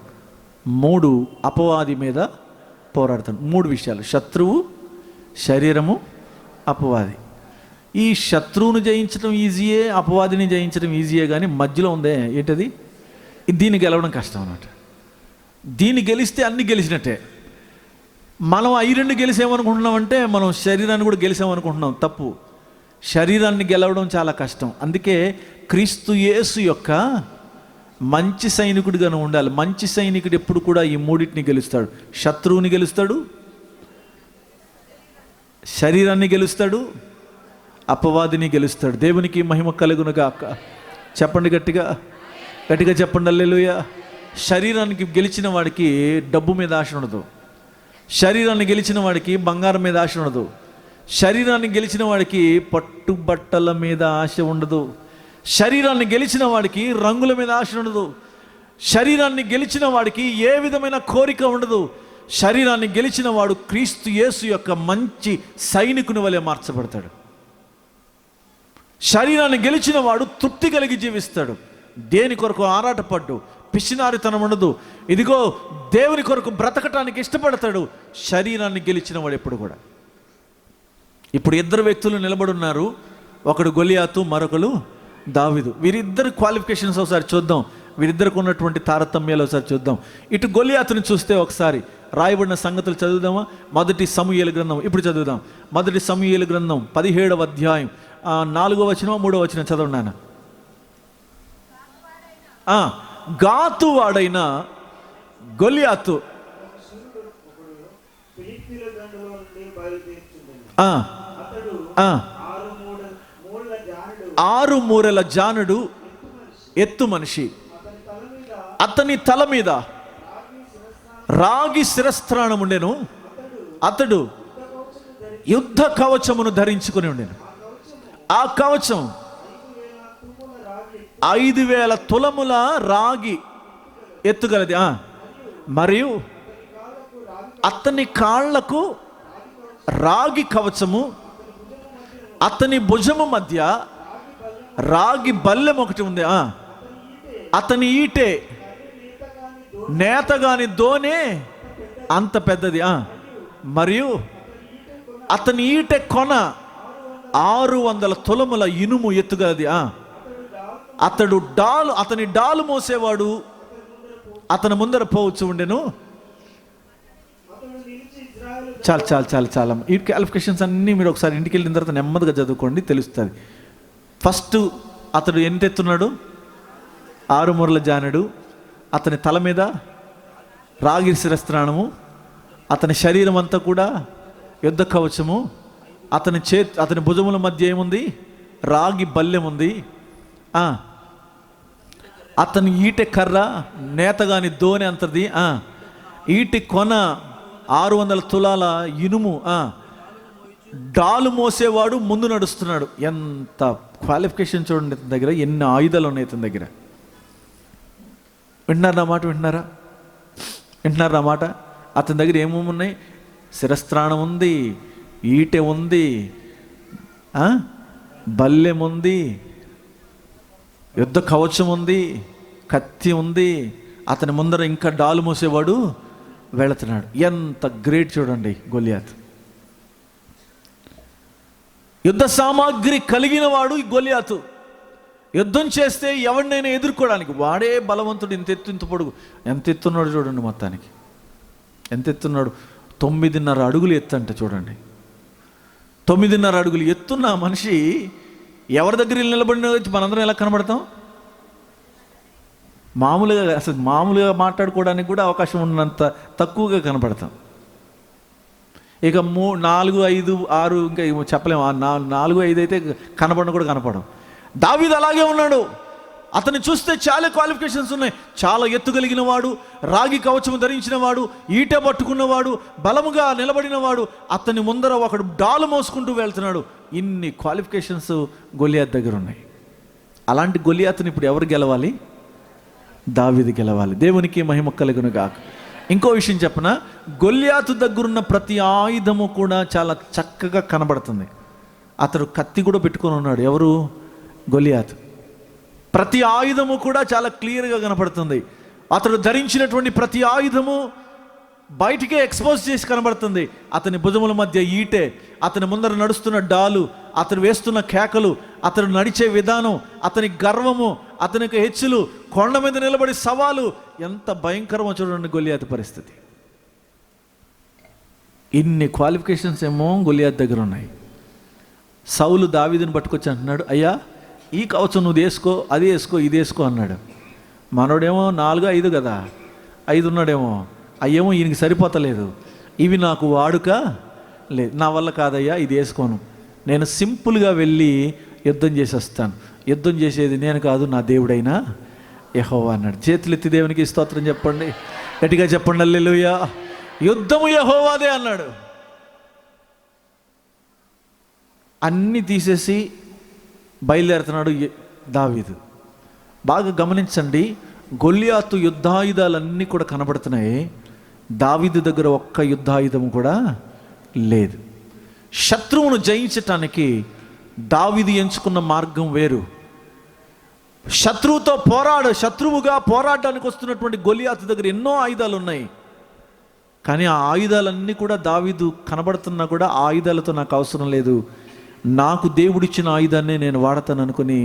3 అపవాది మీద పోరాడుతాడు. 3 విషయాలు: శత్రువు, శరీరము, అపవాది. ఈ శత్రువును జయించడం ఈజీయే, అపవాదిని జయించడం ఈజీయే, కానీ మధ్యలో ఉందే ఏంటది? దీన్ని గెలవడం కష్టం అన్నమాట. దీన్ని గెలిస్తే అన్ని గెలిచినట్టే. మనం ఈ 2 గెలిసామనుకుంటున్నామంటే మనం శరీరాన్ని కూడా గెలిసామనుకుంటున్నాం. తప్పు. శరీరాన్ని గెలవడం చాలా కష్టం. అందుకే క్రీస్తు యేసు యొక్క మంచి సైనికుడిగానే ఉండాలి. మంచి సైనికుడు ఎప్పుడు కూడా ఈ 3టిని గెలుస్తాడు. శత్రువుని గెలుస్తాడు, శరీరాన్ని గెలుస్తాడు, అపవాదిని గెలుస్తాడు. దేవునికి మహిమ కలుగునుగాక. చెప్పండి గట్టిగా, గట్టిగా చెప్పండి హల్లెలూయా. శరీరానికి గెలిచిన వాడికి డబ్బు మీద ఆశ ఉండదు. శరీరాన్ని గెలిచిన వాడికి బంగారం మీద ఆశ ఉండదు. శరీరాన్ని గెలిచిన వాడికి పట్టుబట్టల మీద ఆశ ఉండదు. శరీరాన్ని గెలిచిన వాడికి రంగుల మీద ఆశ ఉండదు. శరీరాన్ని గెలిచిన వాడికి ఏ విధమైన కోరిక ఉండదు. శరీరాన్ని గెలిచిన వాడు క్రీస్తు యేసు యొక్క మంచి సైనికుని వలె మార్చబడతాడు. శరీరాన్ని గెలిచిన వాడు తృప్తి కలిగి జీవిస్తాడు. దేని కొరకు ఆరాటపడ్డు, పిసినారితనం ఉండదు. ఇదిగో దేవుని కొరకు బ్రతకటానికి ఇష్టపడతాడు. శరీరాన్ని గెలిచిన వాడు ఎప్పుడు కూడా. ఇప్పుడు 2 వ్యక్తులు నిలబడున్నారు. ఒకడు గొలియాతు, మరొకరు దావీదు. వీరిద్దరు క్వాలిఫికేషన్స్ ఒకసారి చూద్దాం. వీరిద్దరికి ఉన్నటువంటి తారతమ్యాలు ఒకసారి చూద్దాం. ఇటు గొలియాతుని చూస్తే ఒకసారి రాయబడిన సంగతులు చదువుదామా? మొదటి సమూయేలు గ్రంథం ఇప్పుడు చదువుదాం. మొదటి సమూయేలు గ్రంథం 17వ అధ్యాయం 4వ వచనం 3వ వచనం చదవండి నాన్న. గాతు వాడైన గొలియాతు ఆరు మూరల జానుడు ఎత్తు మనిషి, అతని తల మీద రాగి శిరస్త్రాణం ఉండెను. అతడు యుద్ధ కవచమును ధరించుకుని ఉండెను. ఆ కవచం 5,000 తులముల రాగి ఎత్తుగలది. మరియు అతని కాళ్లకు రాగి కవచము, అతని భుజము మధ్య రాగి బల్లెం ఒకటి ఉంది. అతని ఈటే నేతగాని దోనే అంత పెద్దది. మరియు అతని ఈటె కొన 600 తులముల ఇనుము ఎత్తుగలది. అతని డాలు మోసేవాడు అతని ముందర పోవచ్చు ఉండెను. చాలా ఈ క్వాలిఫికేషన్స్ అన్నీ మీరు ఒకసారి ఇంటికి వెళ్ళిన తర్వాత నెమ్మదిగా చదువుకోండి, తెలుస్తుంది. ఫస్ట్ అతడు ఎంత ఎత్తున్నాడు? 6 మూరల జానుడు, అతని తల మీద రాగి శిరస్త్రాణము, అతని శరీరం అంతా కూడా యుద్ధ కవచము, అతని భుజముల మధ్య ఏముంది? రాగి బల్లెం ఉంది. అతని ఈటె కర్ర నేతగాని దోనె అంతది. ఈటి కొన 600 తులాల ఇనుము. డాలు మోసేవాడు ముందు నడుస్తున్నాడు. ఎంత క్వాలిఫికేషన్ చూడండి ఇతని దగ్గర, ఎన్ని ఆయుధాలు ఉన్నాయి ఇతని దగ్గర. వింటున్నారా మాట? వింటున్నారా మాట? అతని దగ్గర ఏమేమి ఉన్నాయి? శిరస్త్రాణం ఉంది, ఈటె ఉంది, బల్లెం ఉంది, యుద్ధ కవచం ఉంది, కత్తి ఉంది. అతని ముందర ఇంకా డాలు మోసేవాడు వెళుతున్నాడు. ఎంత గ్రేట్ చూడండి గొలియాత్. యుద్ధ సామాగ్రి కలిగిన వాడు ఈ గొలియాతు. యుద్ధం చేస్తే ఎవరినైనా ఎదుర్కోవడానికి వాడే బలవంతుడు. ఇంత పొడుగు, ఎంత ఎత్తున్నాడు చూడండి. మొత్తానికి ఎంత ఎత్తున్నాడు? 9.5 అడుగులు ఎత్తు అంట చూడండి. 9.5 అడుగులు ఎత్తున్న మనిషి ఎవరి దగ్గర నిలబడిన మనందరం ఎలా కనబడతాం? మామూలుగా మాట్లాడుకోవడానికి కూడా అవకాశం ఉన్నంత తక్కువగా కనపడతాం. ఇక 4, 5, 6 ఇంకా చెప్పలేము. 4, 5 అయితే కనపడను కూడా కనపడం. దావీదు అలాగే ఉన్నాడు. అతన్ని చూస్తే చాలా క్వాలిఫికేషన్స్ ఉన్నాయి. చాలా ఎత్తు కలిగిన వాడు, రాగి కవచము ధరించిన వాడు, ఈట పట్టుకున్నవాడు, బలముగా నిలబడిన వాడు. అతని ముందర ఒకడు డాలు మోసుకుంటూ వెళ్తున్నాడు. ఇన్ని క్వాలిఫికేషన్స్ గొలియాత్ దగ్గర ఉన్నాయి. అలాంటి గొలియాత్ని ఇప్పుడు ఎవరు గెలవాలి? దావీదు గెలవాలి. దేవునికి మహిమ కలుగును గాక. ఇంకో విషయం చెప్పనా, గొలియాతు దగ్గరున్న ప్రతి ఆయుధము కూడా చాలా చక్కగా కనబడుతుంది. అతడు కత్తి కూడా పెట్టుకొని ఉన్నాడు. ఎవరు? గొలియాతు. ప్రతి ఆయుధము కూడా చాలా క్లియర్గా కనపడుతుంది. అతడు ధరించినటువంటి ప్రతి ఆయుధము బయటికే ఎక్స్పోజ్ చేసి కనబడుతుంది. అతని భుజముల మధ్య ఈటె, అతని ముందర నడుస్తున్న డాలు, అతను వేస్తున్న కేకలు, అతను నడిచే విధానం, అతని గర్వము, అతనికి హెచ్చులు, కొండ మీద నిలబడి సవాలు. ఎంత భయంకరమో చూడండి గొలియాతు పరిస్థితి. ఇన్ని క్వాలిఫికేషన్స్ ఏమో గొలియాతు దగ్గర ఉన్నాయి. సౌలు దావీదుని పట్టుకొచ్చి అంటున్నాడు, అయ్యా ఈ కవచం నువ్వు వేసుకో, అది వేసుకో, ఇది వేసుకో అన్నాడు. మనోడేమో 4, 5 కదా, 5 ఉన్నాడేమో. అయ్యేమో ఈయనకి సరిపోతలేదు. ఇవి నాకు వాడుక లేదు, నా వల్ల కాదయ్యా, ఇది వేసుకోను, నేను సింపుల్గా వెళ్ళి యుద్ధం చేసి వస్తాను. యుద్ధం చేసేది నేను కాదు, నా దేవుడైనా యెహోవా అన్నాడు. చేతులెత్తి దేవునికి స్తోత్రం చెప్పండి, గట్టిగా చెప్పండి హల్లెలూయా. యుద్ధము యెహోవాదే అన్నాడు. అన్నీ తీసేసి బయలుదేరుతున్నాడు దావీదు. బాగా గమనించండి, గొలియాతు యుద్ధాయుధాలన్నీ కూడా కనబడుతున్నాయి. దావీదు దగ్గర ఒక్క యుద్ధాయుధము కూడా లేదు. శత్రువును జయించటానికి దావీదు ఎంచుకున్న మార్గం వేరు. శత్రువుగా పోరాడడానికి వస్తున్నటువంటి గొలియాతు దగ్గర ఎన్నో ఆయుధాలు ఉన్నాయి. కానీ ఆ ఆయుధాలన్నీ కూడా దావీదు కనబడుతున్నా కూడా ఆ ఆయుధాలతో నాకు అవసరం లేదు, నాకు దేవుడిచ్చిన ఆయుధాన్నే నేను వాడతాను అనుకుని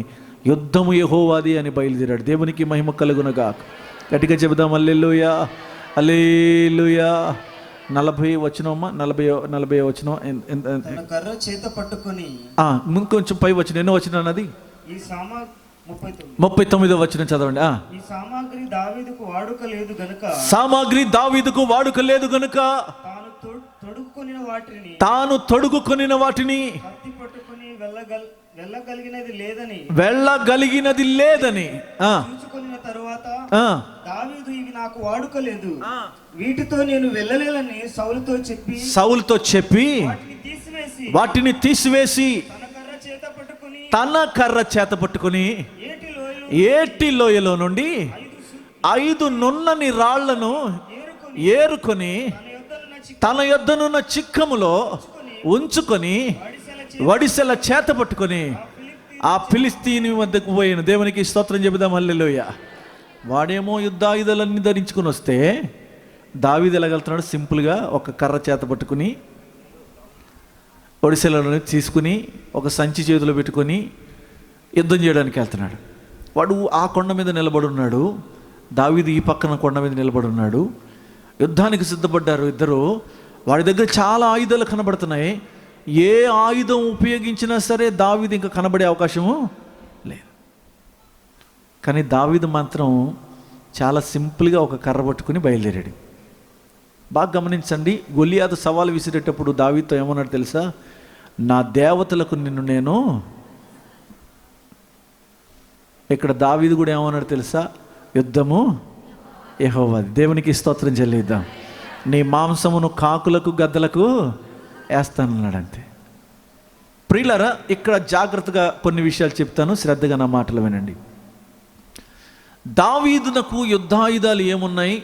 యుద్ధము యెహోవాది అని బయలుదేరాడు. దేవునికి మహిమ కలుగునుగాక. గట్టిగా చెబుదాం హల్లెలూయా, హల్లెలూయా. 40 వచనమా, 40 వచనం. కర్ర చేత పట్టుకొని ఇంకొంచెం పై వచ్చిన ఎన్నో వచ్చిన అన్నది ఈ 39వ వచనం చదవండి. ఈ సామాగ్రి దావీదుకు వాడుక లేదు గనుక, సామాగ్రి దావీదుకు వాడుక లేదు గనుక తాను తొడుగుకొనిన వాటిని కత్తి పట్టుకొని వెళ్ళగలిగినది లేదని చూచుకొనిన తరువాత దావీదు ఇవి నాకు వాడుక లేదు, వీటితో నేను వెళ్ళలేదని సౌలుతో చెప్పి వాటిని తీసివేసి తన కర్ర చేత పట్టుకొని ఏటి లోయలో నుండి 5 నున్నని రాళ్లను ఏరుకొని తన యొద్దనున్న చిక్కములో ఉంచుకొని వడిసెల చేత పట్టుకొని ఆ ఫిలిస్తీని వద్దకు పోయాను. దేవునికి స్తోత్రం చెబుదాం హల్లెలూయా. వాడేమో యుద్ధాయుధాలన్నీ ధరించుకొని వస్తే దావీదు ఎలాగలుగుతున్నాడు? సింపుల్గా ఒక కర్ర చేత పట్టుకుని ఒడిసెలను తీసుకుని ఒక సంచి చేతిలో పెట్టుకొని యుద్ధం చేయడానికి వెళ్తున్నాడు. వాడు ఆ కొండ మీద నిలబడి ఉన్నాడు, దావీదు ఈ పక్కన కొండ మీద నిలబడి ఉన్నాడు. యుద్ధానికి సిద్ధపడ్డారు ఇద్దరు. వాడి దగ్గర చాలా ఆయుధాలు కనబడుతున్నాయి. ఏ ఆయుధం ఉపయోగించినా సరే దావీదు ఇంకా కనబడే అవకాశము లేదు. కానీ దావీదు మాత్రం చాలా సింపుల్గా ఒక కర్ర పట్టుకుని బయలుదేరాడు. బాగా గమనించండి, గొలియాతు సవాలు విసిరేటప్పుడు దావీదుతో ఏమన్నాడు తెలుసా? నా దేవతలకు నిన్ను నేను. ఇక్కడ దావీదు కూడా ఏమన్నాడు తెలుసా? యుద్ధము యెహోవాది. దేవునికి స్తోత్రం చెల్లిద్దాం. నీ మాంసమును కాకులకు గద్దలకు వేస్తానన్నాడు. అంతే. ప్రియులారా, ఇక్కడ జాగ్రత్తగా కొన్ని విషయాలు చెప్తాను, శ్రద్ధగా నా మాటలు వినండి. దావీదునకు యుద్ధాయుధాలు ఏమున్నాయి,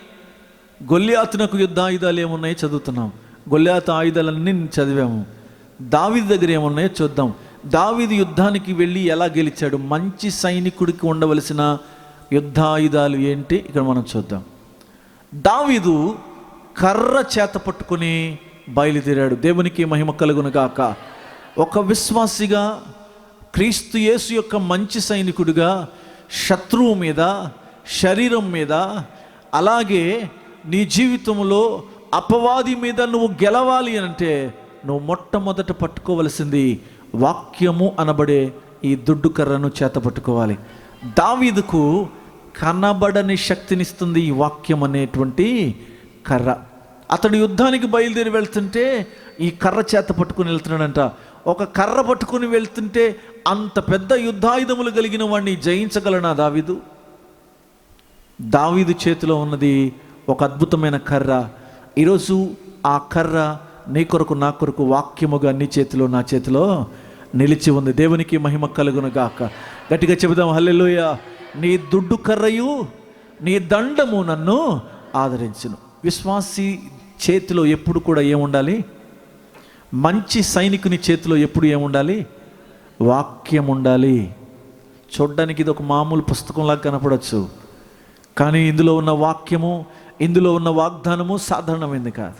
గొల్యాతునకు యుద్ధాయుధాలు ఏమున్నాయి చదువుతున్నాం. గొల్యాతు ఆయుధాలన్నీ చదివాము. దావీదు దగ్గర ఏమున్నాయో చూద్దాం. దావీదు యుద్ధానికి వెళ్ళి ఎలా గెలిచాడు, మంచి సైనికుడికి ఉండవలసిన యుద్ధాయుధాలు ఏంటి ఇక్కడ మనం చూద్దాం. దావీదు కర్ర చేత పట్టుకొని బయలుదేరాడు. దేవునికి మహిమ కలుగునుగాక. ఒక విశ్వాసిగా, క్రీస్తు యేసు యొక్క మంచి సైనికుడిగా శత్రువు మీద, శరీరం మీద, అలాగే నీ జీవితంలో అపవాది మీద నువ్వు గెలవాలి అంటే నువ్వు మొట్టమొదట పట్టుకోవలసింది వాక్యము అనబడే ఈ దుడ్డు కర్రను చేత పట్టుకోవాలి. దావీదుకు కనబడని శక్తినిస్తుంది ఈ వాక్యం అనేటువంటి కర్ర. అతడు యుద్ధానికి బయలుదేరి వెళ్తుంటే ఈ కర్ర చేత పట్టుకుని వెళ్తున్నాడంట. ఒక కర్ర పట్టుకుని వెళ్తుంటే అంత పెద్ద యుద్ధాయుధములు కలిగిన వాడిని జయించగలనా దావీదు? దావీదు చేతిలో ఉన్నది ఒక అద్భుతమైన కర్ర. ఈరోజు ఆ కర్ర నీ కొరకు నా కొరకు వాక్యముగా నీ చేతిలో నా చేతిలో నిలిచి ఉంది. దేవునికి మహిమ కలుగునుగాక. గట్టిగా చెబుదాం హల్లెలూయా. నీ దుడ్డు కర్రయు నీ దండము నన్ను ఆదరించును. విశ్వాసి చేతిలో ఎప్పుడు కూడా ఏముండాలి? మంచి సైనికుని చేతిలో ఎప్పుడు ఏముండాలి? వాక్యం ఉండాలి. చూడ్డానికి ఇది ఒక మామూలు పుస్తకంలాగా కనపడవచ్చు, కానీ ఇందులో ఉన్న వాక్యము, ఇందులో ఉన్న వాగ్దానము సాధారణమైంది కాదు.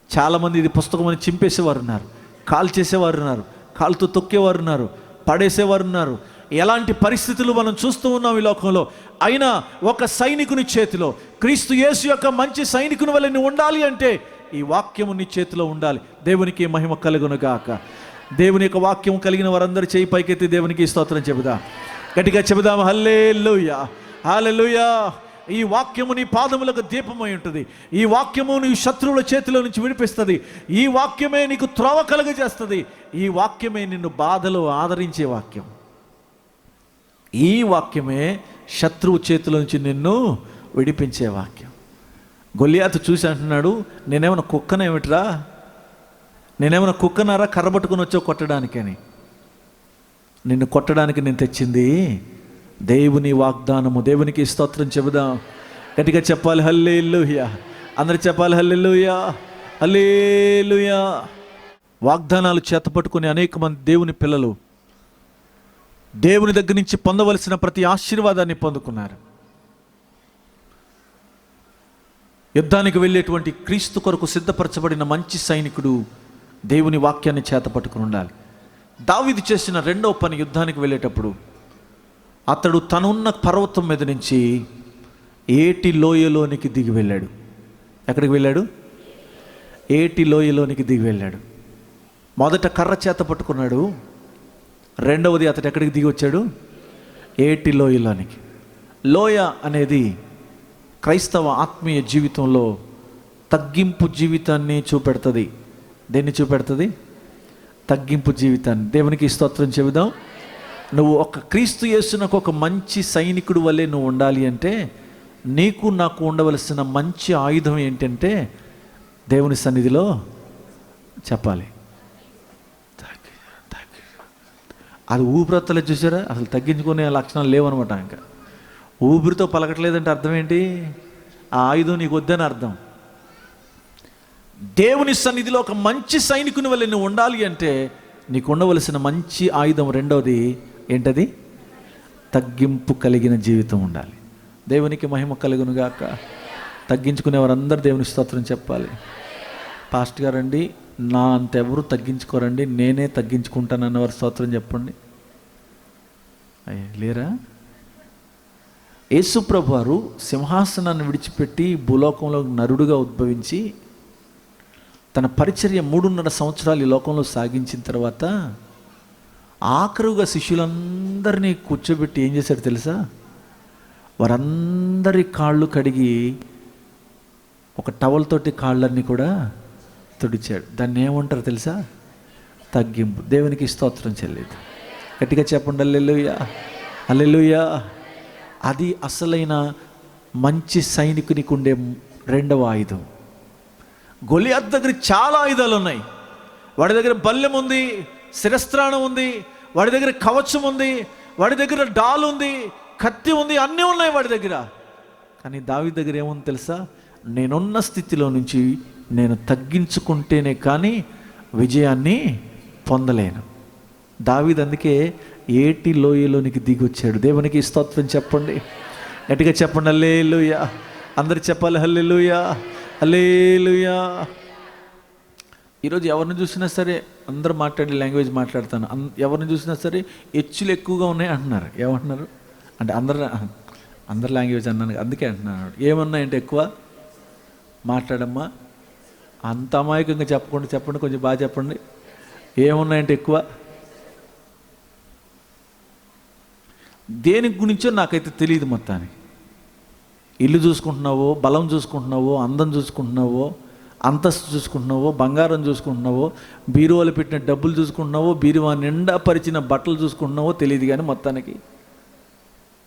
చాలామంది ఇది పుస్తకం అని చింపేసేవారు ఉన్నారు, కాల్ చేసేవారు ఉన్నారు, కాలుతో తొక్కేవారు ఉన్నారు, పడేసేవారు ఉన్నారు. ఎలాంటి పరిస్థితులు మనం చూస్తూ ఉన్నాం ఈ లోకంలో. అయినా ఒక సైనికుని చేతిలో, క్రీస్తు యేసు యొక్క మంచి సైనికుని వలె నువ్వు ఉండాలి అంటే ఈ వాక్యము నీ చేతిలో ఉండాలి. దేవునికి మహిమ కలుగునుగాక. దేవుని యొక్క వాక్యం కలిగిన వారందరూ చేయి పైకెత్తి దేవునికి స్తోత్రం చెబుదాం. గట్టిగా చెబుదాం హల్లెలూయా, హల్లెలూయా. ఈ వాక్యము నీ పాదములకు దీపమై ఉంటుంది. ఈ వాక్యము నీ శత్రువుల చేతిలో నుంచి విడిపిస్తుంది. ఈ వాక్యమే నీకు త్రోవ కలుగజేస్తుంది. ఈ వాక్యమే నిన్ను బాధలో ఆదరించే వాక్యం. ఈ వాక్యమే శత్రువు చేతిలో నుంచి నిన్ను విడిపించే వాక్యం. గొల్యాతు చూసి అంటున్నాడు, నేనేమైనా కుక్కనేమిట్రా, నేనేమైనా కుక్కనారా కర్ర పట్టుకుని వచ్చావు కొట్టడానికని? నిన్ను కొట్టడానికి నేను తెచ్చింది దేవుని వాగ్దానము. దేవునికి స్తోత్రం చెబుదాం. గట్టిగా చెప్పాలి హల్లెలూయా. అందరు చెప్పాలి హల్లెలూయా, హల్లెలూయా. వాగ్దానాలు చేతపట్టుకుని అనేక మంది దేవుని పిల్లలు దేవుని దగ్గర నుంచి పొందవలసిన ప్రతి ఆశీర్వాదాన్ని పొందుకున్నారు. యుద్ధానికి వెళ్ళేటువంటి క్రీస్తు కొరకు సిద్ధపరచబడిన మంచి సైనికుడు దేవుని వాక్యాన్ని చేతపట్టుకుని ఉండాలి. దావీదు చేసిన రెండవ పని, యుద్ధానికి వెళ్ళేటప్పుడు అతడు తనున్న పర్వతం మీద నుంచి ఏటి లోయలోనికి దిగి వెళ్ళాడు. ఎక్కడికి వెళ్ళాడు? ఏటి లోయలోనికి దిగి వెళ్ళాడు. మొదట కర్ర చేత పట్టుకున్నాడు. రెండవది అతడు ఎక్కడికి దిగి వచ్చాడు? ఏటి లోయలోనికి. లోయ అనేది క్రైస్తవ ఆత్మీయ జీవితంలో తగ్గింపు జీవితాన్ని చూపెడుతుంది. దేన్ని చూపెడుతుంది? తగ్గింపు జీవితాన్ని. దేవునికి స్తోత్రం చెబుదాం. నువ్వు ఒక క్రీస్తు యేసునకు ఒక మంచి సైనికుడు వల్లే నువ్వు ఉండాలి అంటే నీకు నాకు ఉండవలసిన మంచి ఆయుధం ఏంటంటే దేవుని సన్నిధిలో చెప్పాలి. అది ఊపిరితలే చూసారా, అసలు తగ్గించుకునే లక్షణాలు లేవనమాట. ఇంకా ఊపిరితో పలకట్లేదంటే అర్థం ఏంటి? ఆ ఆయుధం నీకు వద్దని అర్థం. దేవుని సన్నిధిలో ఒక మంచి సైనికుని వల్ల నువ్వు ఉండాలి అంటే నీకు ఉండవలసిన మంచి ఆయుధం రెండవది ఏంటది? తగ్గింపు కలిగిన జీవితం ఉండాలి. దేవునికి మహిమ కలుగునుగాక. తగ్గించుకునే వారందరూ దేవుని స్తోత్రం చెప్పాలి. పాస్టర్ గారండి, నా అంతెవరు తగ్గించుకోరండి, నేనే తగ్గించుకుంటానన్నవారు స్తోత్రం చెప్పండి. అయ్యే లేరా? యేసు ప్రభు వారు సింహాసనాన్ని విడిచిపెట్టి భూలోకంలో నరుడుగా ఉద్భవించి తన పరిచర్య 3.5 సంవత్సరాలు ఈ లోకంలో సాగించిన తర్వాత ఆఖరుగా శిష్యులందరినీ కూర్చోబెట్టి ఏం చేశాడు తెలుసా? వారందరి కాళ్ళు కడిగి ఒక టవల్ తోటి కాళ్ళన్నీ కూడా తుడిచాడు. దాన్ని ఏమంటారు తెలుసా? తగ్గింపు. దేవునికి స్తోత్రం చెల్లిదు. గట్టిగా చెప్పండి హల్లెలూయా, హల్లెలూయా. అది అసలైన మంచి సైనికునికి ఉండే రెండవ ఆయుధం. గొలియాతు దగ్గర చాలా ఆయుధాలు ఉన్నాయి. వాడి దగ్గర బల్లెం ఉంది, శిరస్త్రాణం ఉంది, వాడి దగ్గర కవచం ఉంది, వాడి దగ్గర డాల్ ఉంది, కత్తి ఉంది, అన్నీ ఉన్నాయి వాడి దగ్గర. కానీ దావీదు దగ్గర ఏముంది తెలుసా? నేనున్న స్థితిలో నుంచి నేను తగ్గించుకుంటేనే కానీ విజయాన్ని పొందలేను. దావీదు అందుకే ఏటి లోయలోనికి దిగి వచ్చాడు. దేవునికి స్తోత్రం చెప్పండి, గట్టిగా చెప్పండి హల్లెలూయా. అందరు చెప్పాలి హల్లెలూయా, హల్లెలూయా. ఈరోజు ఎవరిని చూసినా సరే అందరూ మాట్లాడే లాంగ్వేజ్ మాట్లాడతాను. ఎవరిని చూసినా సరే హెచ్చులు ఎక్కువగా ఉన్నాయి అంటున్నారు. ఏమంటున్నారు అంటే అందరు లాంగ్వేజ్ అన్నాను, అందుకే అంటున్నాను. ఏమన్నాయంటే ఎక్కువ మాట్లాడమ్మా, అంత అమాయకంగా చెప్పండి, కొంచెం బాగా చెప్పండి. ఏమున్నాయంటే ఎక్కువ దేని గురించో నాకైతే తెలియదు. మొత్తానికి ఇల్లు చూసుకుంటున్నావో, బలం చూసుకుంటున్నావో, అందం చూసుకుంటున్నావో, అంతస్తు చూసుకుంటున్నావో, బంగారం చూసుకుంటున్నావో, బీరువాలు పెట్టిన డబ్బులు చూసుకుంటున్నావో, బీరువా నిండా పరిచిన బట్టలు చూసుకుంటున్నావో తెలియదు. కానీ మొత్తానికి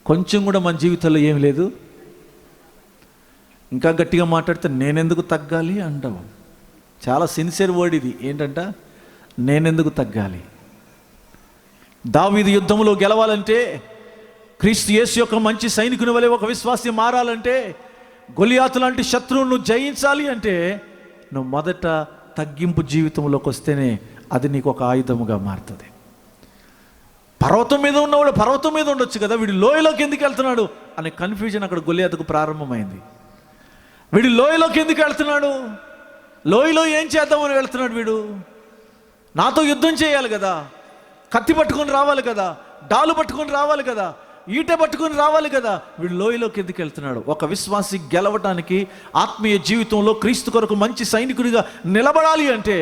కొంచెం కూడా మన జీవితంలో ఏం లేదు. ఇంకా గట్టిగా మాట్లాడితే నేనెందుకు తగ్గాలి అంటావు. చాలా సిన్సియర్ వర్డ్ ఇది. ఏంటంట? నేనెందుకు తగ్గాలి. దావీదు యుద్ధంలో గెలవాలంటే, క్రీస్తు యేసు యొక్క మంచి సైనికుని వలె ఒక విశ్వాసి మారాలంటే, గొలియాతు లాంటి శత్రువును జయించాలి అంటే నువ్వు మొదట తగ్గింపు జీవితంలోకి వస్తేనే అది నీకు ఒక ఆయుధముగా మారుతుంది. పర్వతం మీద ఉన్నవాడు పర్వతం మీద ఉండొచ్చు కదా, వీడు లోయలోకి ఎందుకు వెళ్తున్నాడు అనే కన్ఫ్యూజన్ అక్కడ గొలియాతుకు ప్రారంభమైంది. వీడు లోయలోకి ఎందుకు వెళ్తున్నాడు, లోయలో ఏం చేద్దామని వెళ్తున్నాడు వీడు? నాతో యుద్ధం చేయాలి కదా, కత్తి పట్టుకొని రావాలి కదా, డాలు పట్టుకొని రావాలి కదా, ఈట పట్టుకొని రావాలి కదా. వీడు లోయలోకి ఎందుకు వెళ్తున్నాడు? ఒక విశ్వాసి గెలవటానికి, ఆత్మీయ జీవితంలో క్రీస్తు కొరకు మంచి సైనికుడిగా నిలబడాలి అంటే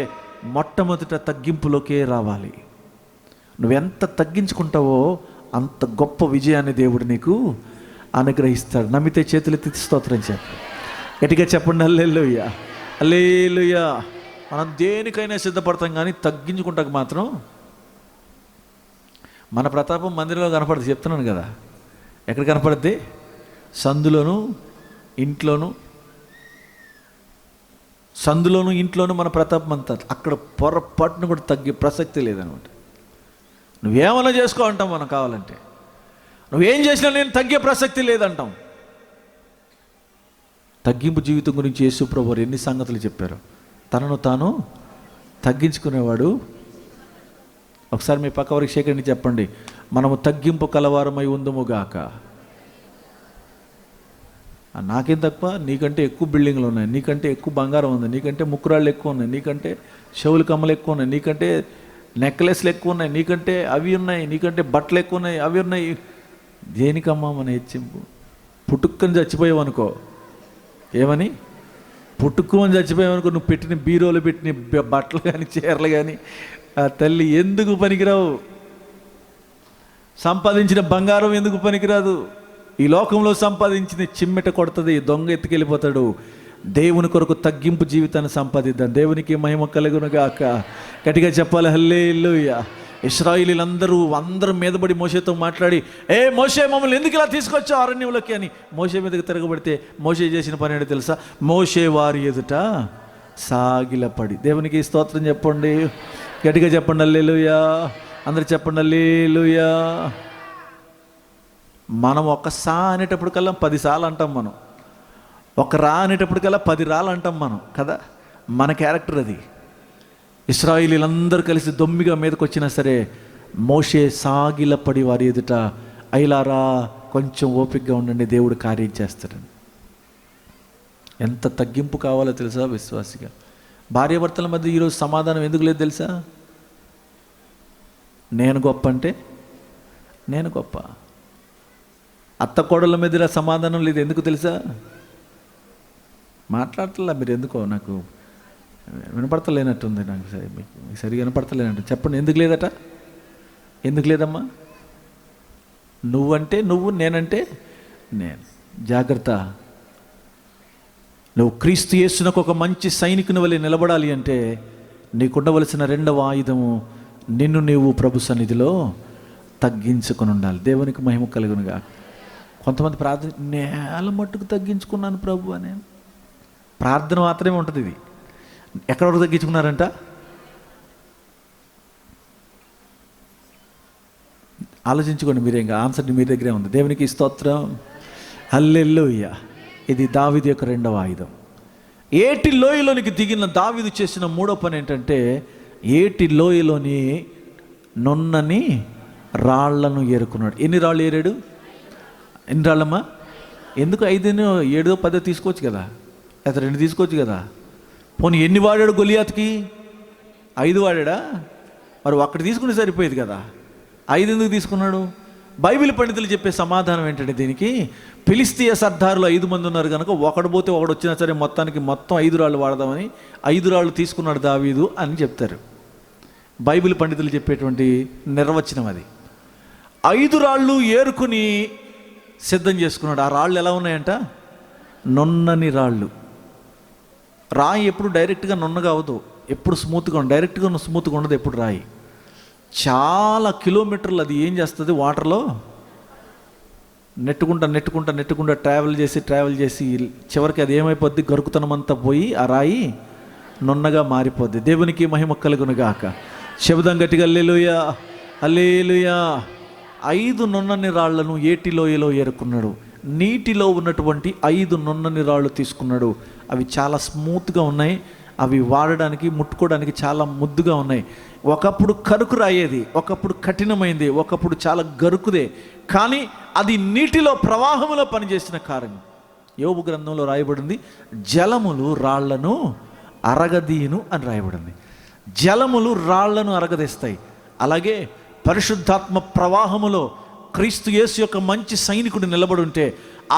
మొట్టమొదట తగ్గింపులోకే రావాలి. నువ్వెంత తగ్గించుకుంటావో అంత గొప్ప విజయాన్ని దేవుడు నీకు అనుగ్రహిస్తాడు. నమ్మితే చేతులెత్తి స్తోత్రం చెప్పు, గట్టిగా చెప్పండి హల్లెలూయా, హల్లెలూయా. మనం దేనికైనా సిద్ధపడతాం కానీ తగ్గించుకుంటాక మాత్రం మన ప్రతాపం మందిరంలో కనపడుతుంది. చెప్తున్నాను కదా, ఎక్కడ కనపడుద్ది? సందులోను ఇంట్లోనూ మన ప్రతాపం అంతా. అక్కడ పొరపాటును కూడా తగ్గే ప్రసక్తి లేదనమాట. నువ్వేమన్నా చేసుకో అంటాం మనం కావాలంటే, నువ్వేం చేసినా నేను తగ్గే ప్రసక్తి లేదంటాం. తగ్గింపు జీవితం గురించి యేసు ప్రభువు ఎన్ని సంగతులు చెప్పారు. తనను తాను తగ్గించుకునేవాడు. ఒకసారి మీ పక్క వారికి సేకరించి చెప్పండి, మనము తగ్గింపు కలవారమై ఉందుముగాక. నాకేం తక్కువ, నీకంటే ఎక్కువ బిల్డింగ్లు ఉన్నాయి, నీకంటే ఎక్కువ బంగారం ఉంది, నీకంటే ముక్కురాళ్ళు ఎక్కువ ఉన్నాయి, నీకంటే చెవులు కమ్మలు ఎక్కువ ఉన్నాయి, నీకంటే నెక్లెస్లు ఎక్కువ ఉన్నాయి, నీకంటే అవి ఉన్నాయి, నీకంటే బట్టలు ఎక్కువ ఉన్నాయి, అవి ఉన్నాయి. దేనికమ్మా మన హెచ్చింపు? పుట్టుక్కని చచ్చిపోయావు అనుకో, ఏమని పుట్టుకోని చచ్చిపోయావనుకో, నువ్వు పెట్టిన బీరోలు పెట్టిన బట్టలు కానీ చీరలు కానీ ఆ తల్లి ఎందుకు పనికిరావు? సంపాదించిన బంగారం ఎందుకు పనికిరాదు? ఈ లోకంలో సంపాదించిన చిమ్మెట కొడుతుంది, దొంగ ఎత్తుకెళ్ళిపోతాడు. దేవుని కొరకు తగ్గింపు జీవితాన్ని సంపాదిద్దాం. దేవునికి మహిమ కలుగును గాక. గట్టిగా చెప్పాలి హల్లెలూయా. ఇశ్రాయేలీలందరూ మీద పడి మోషేతో మాట్లాడి, ఏ మోషే, మమ్మల్ని ఎందుకు ఇలా తీసుకొచ్చావు అరణ్యంలోకి అని మోషే మీదకి తిరగబడితే మోషే చేసిన పని ఏంటో తెలుసా? మోషే వారి ఎదుట సాగిలపడి. దేవునికి స్తోత్రం చెప్పండి, గట్టిగా చెప్పండి హల్లెలూయా. అందరు చెప్పండి హల్లెలూయా. మనం ఒక సా అనేటప్పటికల్లా 10 సార్లు అంటాం, మనం ఒక రా అనేటప్పటికల్లా 10 రాళ్ళు అంటాం మనం కదా. మన క్యారెక్టర్ అది. ఇశ్రాయేలీలందరూ కలిసి దొమ్మిగా మీదకి వచ్చినా సరే మోషే సాగిలపడి వారి ఎదుట, అయిలారా కొంచెం ఓపికగా ఉండండి, దేవుడు కార్యం చేస్తాడని. ఎంత తగ్గింపు కావాలో తెలుసా విశ్వాసిగా? భార్యాభర్తల మధ్య ఈరోజు సమాధానం ఎందుకు లేదు తెలుసా? నేను గొప్ప అంటే నేను గొప్ప. అత్త కోడళ్ళ మధ్య సమాధానం లేదు, ఎందుకు తెలుసా? మాట్లాడతలా మీరు, ఎందుకో నాకు వినపడతలేనట్టుంది, నాకు మీకు సరిగా వినపడతలేనట్టు. చెప్పండి ఎందుకు లేదట? ఎందుకు లేదమ్మా? నువ్వంటే నువ్వు, నేనంటే నేను. జాగ్రత్త. నువ్వు క్రీస్తు యేసునకు ఒక మంచి సైనికుని వలె నిలబడాలి అంటే నీకుండవలసిన 2వ ఆయుధము, నిన్ను నీవు ప్రభు సన్నిధిలో తగ్గించుకొని ఉండాలి. దేవునికి మహిమ కలుగునుగా. కొంతమంది ప్రార్థన, నేల మట్టుకు తగ్గించుకున్నాను ప్రభు అని. ప్రార్థన మాత్రమే ఉంటుంది ఇది. ఎక్కడ వరకు తగ్గించుకున్నారంట? ఆలోచించుకోండి మీరే, ఇంకా ఆన్సర్ మీ దగ్గరే ఉంది. దేవునికి స్తోత్రం, హల్లెలూయా. ఇది దావీదు యొక్క 2వ ఆయుధం. ఏటి లోయలోనికి దిగిన దావీదు చేసిన 3వ పని ఏంటంటే, ఏటి లోయలోని నున్నని రాళ్లను ఏరుకున్నాడు. ఎన్ని రాళ్ళు ఏరాడు? ఎన్ని రాళ్ళమ్మా? ఎందుకు 5, 7, 10 తీసుకోవచ్చు కదా, లేదా 2 తీసుకోవచ్చు కదా. పోనీ ఎన్ని వాడాడు గొలియాత్కి? 5 వాడా? మరి 1 తీసుకుని సరిపోయేది కదా, 5 ఎందుకు తీసుకున్నాడు? బైబిల్ పండితులు చెప్పే సమాధానం ఏంటంటే దీనికి, ఫిలిస్తీయ సర్దారులు 5 మంది ఉన్నారు కనుక ఒకడు పోతే ఒకడు వచ్చినా సరే మొత్తం 5 రాళ్ళు వాడదామని 5 రాళ్ళు తీసుకున్నాడు దావీదు అని చెప్తారు. బైబిల్ పండితులు చెప్పేటువంటి నిర్వచనం అది. 5 రాళ్ళు ఏరుకుని సిద్ధం చేసుకున్నాడు. ఆ రాళ్ళు ఎలా ఉన్నాయంట? నున్నని రాళ్ళు. రాయి ఎప్పుడు డైరెక్ట్గా నున్నగా అవ్వదు, ఎప్పుడు స్మూత్గా ఉండదు. డైరెక్ట్గా స్మూత్గా ఉండదు ఎప్పుడు రాయి. చాలా కిలోమీటర్లు అది ఏం చేస్తుంది, వాటర్లో నెట్టుకుంటా ట్రావెల్ చేసి చివరికి అది ఏమైపోద్ది, గరుకుతనమంతా పోయి ఆ రాయి నున్నగా మారిపోద్ది. దేవునికి మహిమ కలుగునుగాక. శబ్దం గట్టిగా హల్లెలూయా, హల్లెలూయా. 5 నున్నని రాళ్లను ఏటి లోయలో ఏరుకున్నాడు. నీటిలో ఉన్నటువంటి 5 నున్నని రాళ్ళు తీసుకున్నాడు. అవి చాలా స్మూత్గా ఉన్నాయి, అవి వాడడానికి ముట్టుకోవడానికి చాలా ముద్దుగా ఉన్నాయి. ఒకప్పుడు కరుకు రాయేది, ఒకప్పుడు కఠినమైంది, ఒకప్పుడు చాలా గరుకుదే, కానీ అది నీటిలో ప్రవాహంలో పనిచేసిన కారణం. యోబు గ్రంథంలో రాయబడింది, జలములు రాళ్లను అరగదీయును అని రాయబడింది. జలములు రాళ్లను అరగదీస్తాయి. అలాగే పరిశుద్ధాత్మ ప్రవాహములో క్రీస్తు యేసు యొక్క మంచి సైనికుడు నిలబడుంటే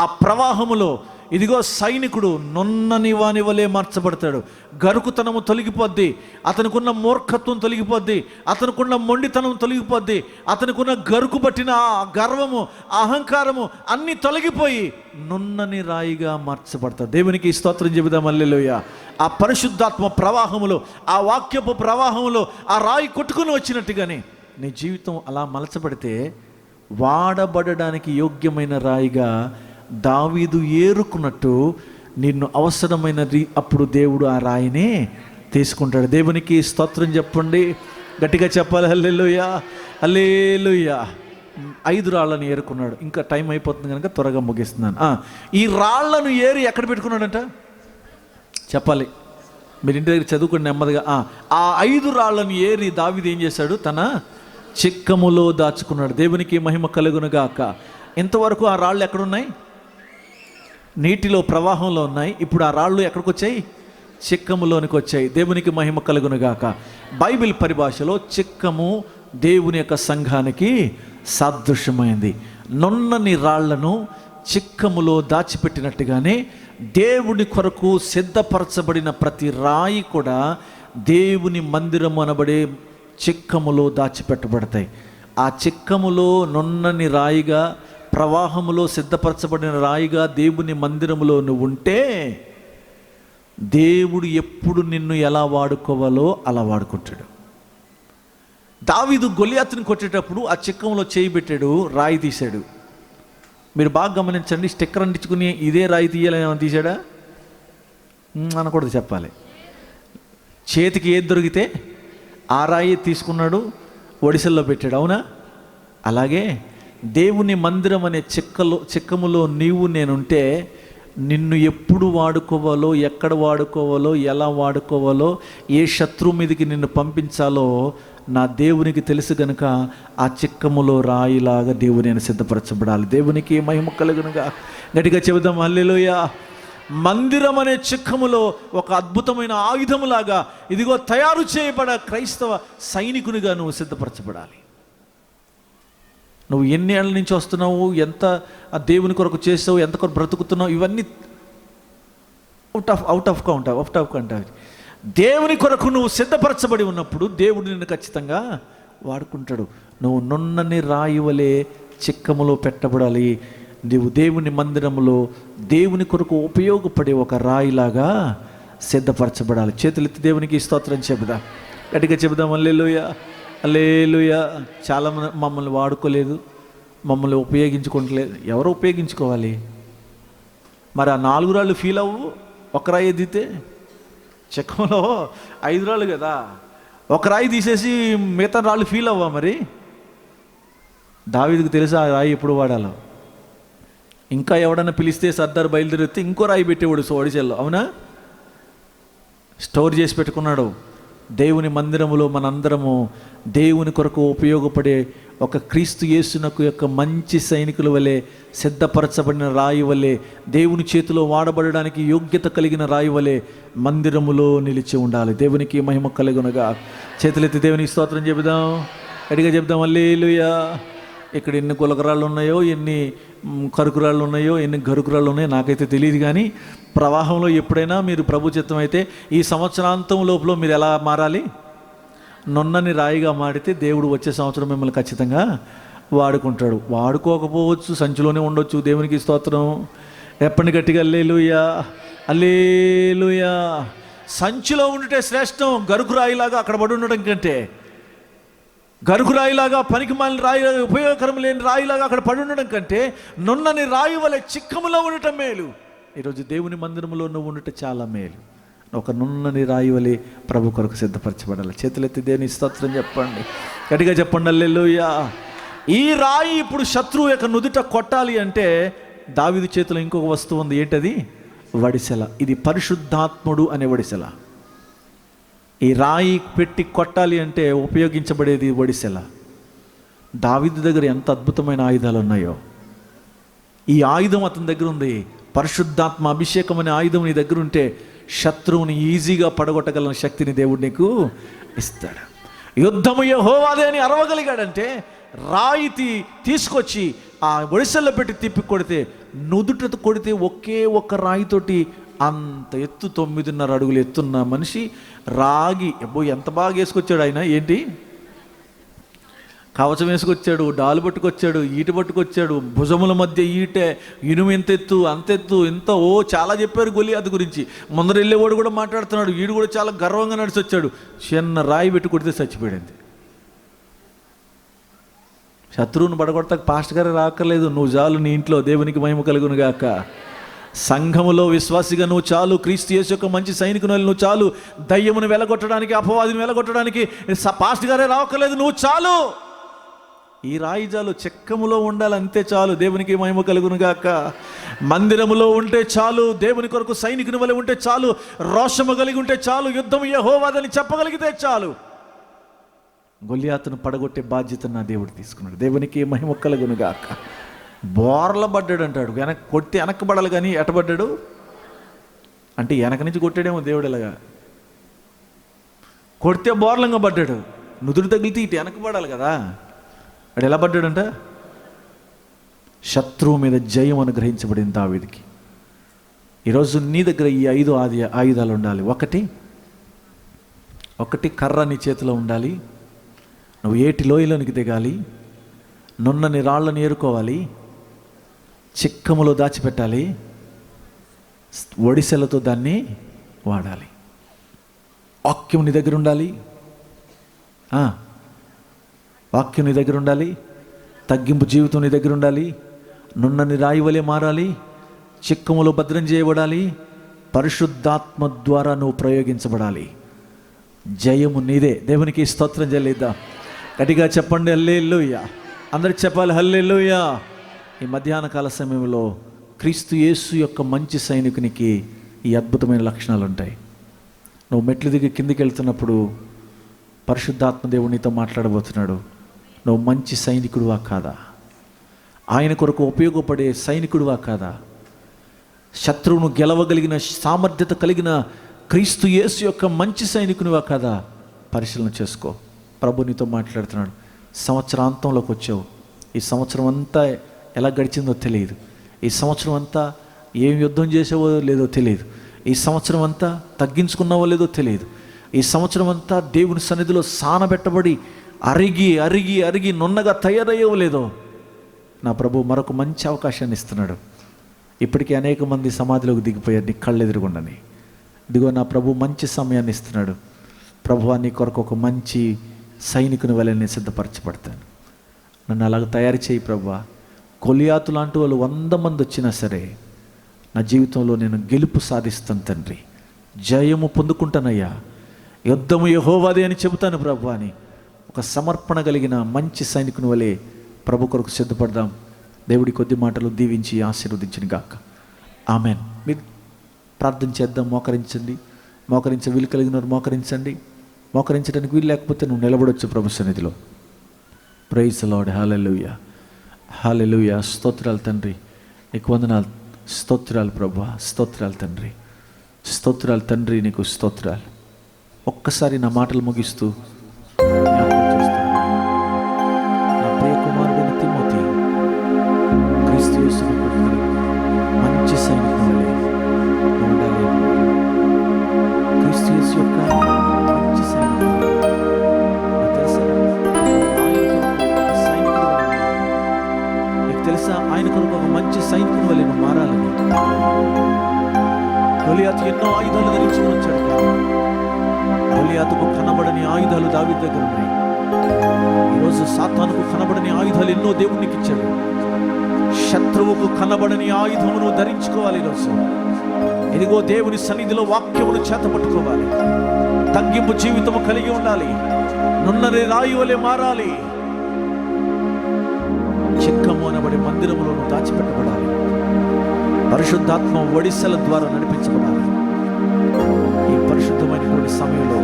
ఆ ప్రవాహములో ఇదిగో సైనికుడు నున్నని వాని వలె మార్చబడతాడు. గరుకుతనము తొలగిపోద్ది, అతనికున్న మూర్ఖత్వం తొలగిపోద్ది, అతనికున్న మొండితనం తొలగిపోద్ది, అతనికున్న గరుకు పట్టిన ఆ గర్వము, అహంకారము అన్నీ తొలగిపోయి నున్నని రాయిగా మార్చబడతాడు. దేవునికి స్తోత్రం చెబుదాం హల్లెలూయా. ఆ పరిశుద్ధాత్మ ప్రవాహములో, ఆ వాక్యపు ప్రవాహములో ఆ రాయి కొట్టుకుని వచ్చినట్టుగానే నీ జీవితం అలా మలచబడితే వాడబడడానికి యోగ్యమైన రాయిగా దావీదు ఏరుకున్నట్టు నిన్ను అవసరమైనది అప్పుడు దేవుడు ఆ రాయినే తీసుకుంటాడు. దేవునికి స్తోత్రం చెప్పండి, గట్టిగా చెప్పాలి హల్లెలూయా, హల్లెలూయా. 5 రాళ్లను ఏరుకున్నాడు. ఇంకా టైం అయిపోతుంది కనుక త్వరగా ముగిస్తున్నాను. ఈ రాళ్లను ఏరి ఎక్కడ పెట్టుకున్నాడంట చెప్పాలి, మీరు ఇంటి దగ్గర చదువుకుని నెమ్మదిగా. ఆ 5 రాళ్లను ఏరి దావీదు ఏం చేశాడు, తన చిక్కములో దాచుకున్నాడు. దేవునికి మహిమ కలుగునుగాక. ఇంతవరకు ఆ రాళ్ళు ఎక్కడున్నాయి? నీటిలో ప్రవాహంలో ఉన్నాయి. ఇప్పుడు ఆ రాళ్ళు ఎక్కడికి వచ్చాయి? చిక్కములోనికి వచ్చాయి. దేవునికి మహిమ కలుగునుగాక. బైబిల్ పరిభాషలో చిక్కము దేవుని యొక్క సంఘానికి సాదృశ్యమైంది. నున్నని రాళ్లను చిక్కములో దాచిపెట్టినట్టుగానే దేవుని కొరకు సిద్ధపరచబడిన ప్రతి రాయి కూడా దేవుని మందిరము అనబడే చిక్కములో దాచిపెట్టబడతాయి. ఆ చిక్కములో నున్నని రాయిగా, ప్రవాహములో సిద్ధపరచబడిన రాయిగా దేవుని మందిరములో నువ్వు ఉంటే దేవుడు ఎప్పుడు నిన్ను ఎలా వాడుకోవాలో అలా వాడుకుంటాడు. దావీదు గొలియాతుని కొట్టేటప్పుడు ఆ చిక్కంలో చేయి పెట్టాడు, రాయి తీశాడు. మీరు బాగా గమనించండి, స్టిక్కర్ అంటించుకుని ఇదే రాయి తీయాలని ఏమైనా తీశాడా అనకూడదు, చెప్పాలి. చేతికి ఏది దొరికితే ఆ రాయి తీసుకున్నాడు, ఒడిసెల్లో పెట్టాడు. అవునా? అలాగే దేవుని మందిరం అనే చిక్కములో నీవు నేనుంటే నిన్ను ఎప్పుడు వాడుకోవాలో, ఎక్కడ వాడుకోవాలో, ఎలా వాడుకోవాలో, ఏ శత్రువు మీదకి నిన్ను పంపించాలో నా దేవునికి తెలుసు గనుక ఆ చిక్కములో రాయిలాగా దేవుని నేను సిద్ధపరచబడాలి. దేవునికి మహిమ కలుగునుగా. గట్టిగా చెబుదాం హల్లెలూయా. మందిరం అనే చిక్కములో ఒక అద్భుతమైన ఆయుధములాగా ఇదిగో తయారు చేయబడ క్రైస్తవ సైనికునిగా నువ్వు సిద్ధపరచబడాలి. నువ్వు ఎన్ని ఏళ్ళ నుంచి వస్తున్నావు, ఎంత దేవుని కొరకు చేసావు, ఎంత కొరకు బ్రతుకుతున్నావు, ఇవన్నీ అవుట్ ఆఫ్ కౌంట్. దేవుని కొరకు నువ్వు సిద్ధపరచబడి ఉన్నప్పుడు దేవుడు నిన్ను ఖచ్చితంగా వాడుకుంటాడు. నువ్వు నున్నని రాయి వలె చిక్కములో పెట్టబడాలి. నీవు దేవుని మందిరములో దేవుని కొరకు ఉపయోగపడే ఒక రాయిలాగా సిద్ధపరచబడాలి. చేతులెత్తి దేవునికి స్తోత్రం చెబుదాం, గట్టిగా చెబుదాం హల్లెలూయా, హల్లెలూయా. చాలామంది మమ్మల్ని వాడుకోలేదు, మమ్మల్ని ఉపయోగించుకోవట్లేదు. ఎవరు ఉపయోగించుకోవాలి? మరి ఆ 4 రాళ్ళు ఫీల్ అవ్వు. ఒక రాయి ఎదిగితే చెక్కలో 5 రాళ్ళు కదా, ఒక రాయి తీసేసి మిగతా రాళ్ళు ఫీల్ అవ్వా? మరి దావీదుకు తెలుసా ఆ రాయి ఎప్పుడు వాడాలో. ఇంకా ఎవడన్నా పిలిస్తే సర్దార్ బయలుదేరితే ఇంకో రాయి పెట్టేవాడు ఒడిసెల్లో. అవునా? స్టోర్ చేసి పెట్టుకున్నాడు. దేవుని మందిరములో మనందరము దేవుని కొరకు ఉపయోగపడే ఒక క్రీస్తు యేసునకు యొక్క మంచి సైనికుల వలె సిద్ధపరచబడిన రాయి వలె, దేవుని చేతిలో వాడబడడానికి యోగ్యత కలిగిన రాయి వలె మందిరములో నిలిచి ఉండాలి. దేవునికి మహిమ కలుగునగా. చేతులెత్తి దేవునికి స్తోత్రం చెబుదాం, గట్టిగా చెబుదాం హల్లెలూయా. ఇక్కడ ఎన్ని గులకరాళ్ళు ఉన్నాయో, ఎన్ని కరుకురాళ్ళు ఉన్నాయో, ఎన్ని గరుకురాళ్ళు ఉన్నాయో నాకైతే తెలియదు. కానీ ప్రవాహంలో ఎప్పుడైనా మీరు ప్రభు చిత్తం అయితే ఈ సంవత్సరాంతం లోపల మీరు ఎలా మారాలి? నున్నని రాయిగా మారితే దేవుడు వచ్చే సంవత్సరం మిమ్మల్ని ఖచ్చితంగా వాడుకుంటాడు. వాడుకోకపోవచ్చు, సంచిలోనే ఉండొచ్చు. దేవునికి స్తోత్రం. ఎప్పటి గట్టిగా హల్లెలూయా, హల్లెలూయా. సంచిలో ఉంటే శ్రేష్టం గరుకు రాయిలాగా అక్కడ పడి ఉండడం కంటే, గరుకు రాయిలాగా పనికి మాలిన రాయి, ఉపయోగకరం లేని రాయిలాగా అక్కడ పడి ఉండడం కంటే నున్నని రాయి వలె చిక్కములో ఉండటం మేలు. ఈరోజు దేవుని మందిరంలో నువ్వు ఉండటం చాలా మేలు. ఒక నున్నని రాయి వలె ప్రభు కొరకు సిద్ధపరచబడాలి. చేతులెత్తి దేవుని స్తోత్రం చెప్పండి, గట్టిగా చెప్పండి హల్లెలూయా. ఈ రాయి ఇప్పుడు శత్రువు యొక్క నుదుట కొట్టాలి అంటే దావీదు చేతిలో ఇంకొక వస్తువు ఉంది. ఏంటది? వడిసెల. ఇది పరిశుద్ధాత్ముడు అనే వడిసెల. ఈ రాయి పెట్టి కొట్టాలి అంటే ఉపయోగించబడేది వడిసెల. దావీదు దగ్గర ఎంత అద్భుతమైన ఆయుధాలు ఉన్నాయో. ఈ ఆయుధం అతని దగ్గర ఉంది. పరిశుద్ధాత్మ అభిషేకం అనే ఆయుధం నీ దగ్గర ఉంటే శత్రువుని ఈజీగా పడగొట్టగల శక్తిని దేవుడు నీకు ఇస్తాడు. యుద్ధము యెహోవాదే అని అరవగలిగాడంటే రాయి తీసుకొచ్చి ఆ ఒడిసెల్లో పెట్టి తిప్పి కొడితే, నుదుట కొడితే ఒకే ఒక్క రాయితోటి అంత ఎత్తు 9.5 అడుగులు ఎత్తున్న మనిషి రాగి ఎంత బాగా వేసుకొచ్చాడు ఆయన. ఏంటి? కవచం వేసుకొచ్చాడు, డాలు పట్టుకొచ్చాడు, ఈట పట్టుకొచ్చాడు, భుజముల మధ్య ఈటే, ఇనుము ఎంత ఎత్తు, అంతెత్తు, ఇంత చాలా చెప్పారు గొలియాతు గురించి. ముందర వెళ్ళేవాడు కూడా మాట్లాడుతున్నాడు. వీడు కూడా చాలా గర్వంగా నడిచి వచ్చాడు. చిన్న రాయి పెట్టి కొడితే చచ్చిపోయింది. శత్రువుని పడగొడతాక పాస్టర్ గారు రాక్కర్లేదు, నువ్వు చాలు నీ ఇంట్లో. దేవునికి మహిమ కలుగును గాక. సంఘములో విశ్వాసిగా నువ్వు చాలు. క్రీస్తు యేసు యొక్క మంచి సైనికుని నువ్వు చాలు. దయ్యమును వెలగొట్టడానికి, అపవాదిని వెలగొట్టడానికి పాస్టర్ గారే రావక్కర్లేదు, నువ్వు చాలు. ఈ రాయి చాలు, చెక్కములో ఉండాలి, అంతే చాలు. దేవునికి మహిమ కలుగును గాక. మందిరములో ఉంటే చాలు, దేవుని కొరకు సైనికుని వలె ఉంటే చాలు, రోషము కలిగి ఉంటే చాలు, యుద్ధం యెహోవాదని చెప్పగలిగితే చాలు. గొలియాతును పడగొట్టే బాధ్యత నా దేవుడు తీసుకున్నాడు. దేవునికి మహిమ కలుగును గాక. బోర్ల పడ్డాడు అంటాడు. కొడితే వెనక్కబడాలి, కానీ ఎటబడ్డాడు అంటే వెనక నుంచి కొట్టాడేమో దేవుడు. ఇలాగా కొడితే బోర్లంగా పడ్డాడు, నుదురు తగిలితే ఇటు వెనకబడాలి కదా. వాడు ఎలా పడ్డాడంట? శత్రువు మీద జయం అనుగ్రహించబడింది దావీదుకి. ఈరోజు నీ దగ్గర ఈ 5 ఆయుధాలు ఉండాలి. ఒకటి కర్ర నీ చేతిలో ఉండాలి. నువ్వు ఏటి లోయలోనికి దిగాలి, నున్నని రాళ్ళని ఏరుకోవాలి, చిక్కములో దాచిపెట్టాలి, ఒడిసెలతో దాన్ని వాడాలి. వాక్యం నీ దగ్గర ఉండాలి. వాక్యం నీ దగ్గర ఉండాలి. తగ్గింపు జీవితం నీ దగ్గర ఉండాలి. నున్నని రాయి వలె మారాలి, చిక్కములో భద్రం చేయబడాలి, పరిశుద్ధాత్మ ద్వారా నువ్వు ప్రయోగించబడాలి. జయము నీదే. దేవునికి స్తోత్రం చెల్లిద్దాం. గట్టిగా చెప్పండి హల్లెలూయా. అందరికి చెప్పాలి హల్లెలూయా. ఈ మధ్యాహ్న కాల సమయంలో క్రీస్తు యేసు యొక్క మంచి సైనికునికి ఈ అద్భుతమైన లక్షణాలు ఉంటాయి. నువ్వు మెట్లు దిగి కిందికి వెళ్తున్నప్పుడు పరిశుద్ధాత్మ దేవుడు నీతో మాట్లాడబోతున్నాడు. నువ్వు మంచి సైనికుడువా కాదా? ఆయన కొరకు ఉపయోగపడే సైనికుడువా కాదా? శత్రువును గెలవగలిగిన సామర్థ్యత కలిగిన క్రీస్తు యేసు యొక్క మంచి సైనికునివా కాదా? పరిశీలన చేసుకో. ప్రభు నీతో మాట్లాడుతున్నాడు. సంవత్సరాంతంలోకి వచ్చావు. ఈ సంవత్సరం అంతా ఎలా గడిచిందో తెలియదు. ఈ సంవత్సరం అంతా ఏం యుద్ధం చేసావో లేదో తెలియదు. ఈ సంవత్సరం అంతా తగ్గించుకున్నావో లేదో తెలియదు. ఈ సంవత్సరం అంతా దేవుని సన్నిధిలో సానబెట్టబడి అరిగి అరిగి అరిగి నున్నగా తయారయ్యో లేదో, నా ప్రభు మరొక మంచి అవకాశాన్ని ఇస్తున్నాడు. ఇప్పటికీ అనేక మంది సమాధిలోకి దిగిపోయారు నీ కళ్ళు ఎదురుగుండని. ఇదిగో నా ప్రభు మంచి సమయాన్ని ఇస్తున్నాడు. ప్రభువా, నీ కొరకు ఒక మంచి సైనికుని వలె నేను సిద్ధపరచబడతాను. నన్ను అలాగ తయారు చేయి ప్రభువా. గొలియాతు లాంటి వాళ్ళు 100 మంది వచ్చినా సరే నా జీవితంలో నేను గెలుపు సాధిస్తాను తండ్రి, జయము పొందుకుంటానయ్యా, యుద్ధము యెహోవాదే అని చెబుతాను ప్రభు అని ఒక సమర్పణ కలిగిన మంచి సైనికుని వలె ప్రభు కొరకు సిద్ధపడదాం. దేవుడి కొద్ది మాటలు దీవించి ఆశీర్వదించిన గాక. ఆమెన్. మీరు ప్రార్థన చేద్దాం. మోకరించే వీలు కలిగిన వారు మోకరించండి. మోకరించడానికి వీలు లేకపోతే నువ్వు నిలబడొచ్చు ప్రభు సన్నిధిలో. Praise the lord. Hallelujah, hallelujah. స్తోత్రాలు తండ్రి, నీకు వందనాలు. స్తోత్రాలు ప్రభువా, స్తోత్రాలు తండ్రి, స్తోత్రాలు తండ్రి, నీకు స్తోత్రాలు. ఒక్కసారి నా మాటలు ముగిస్తూ జ్ఞాపకం చేస్తాను. నా ప్రియ కుమారుడైన తిమోతి క్రీస్తు యేసును మంచి సైనికుని వలె నువ్వు ఉండాలి. క్రీస్తు యేసు యొక్క మంచి సైనికుడు. నాకు తెలుసా నీకు తెలుసా ఆయన కొరకు ఒక మంచి సైనికుని వలె నువ్వు మారాలని. గొలియాతు ఎన్నో ఆయుధాలు ధరించుకుని వచ్చాడు. గొలియాతుకు కనబడని ఆయుధాలు దావీదు దగ్గర ఉన్నాయి. ఈరోజు సాతానుకు కనబడని ఆయుధాలు ఎన్నో దేవునికి ఇచ్చాడు. శత్రువుకు కనబడని ఆయుధమును ధరించుకోవాలి. ఈరోజు ఇదిగో దేవుని సన్నిధిలో వాక్యమును చేతపట్టుకోవాలి. తగ్గింపు జీవితము కలిగి ఉండాలి. నున్నని రాయి వలె మారాలి. చిక్కము అనబడి మందిరములను దాచిపెట్టబడాలి. పరిశుద్ధాత్మ ఒడిసెల ద్వారా నడిపించబడాలి. ఈ పరిశుద్ధమైనటువంటి సమయంలో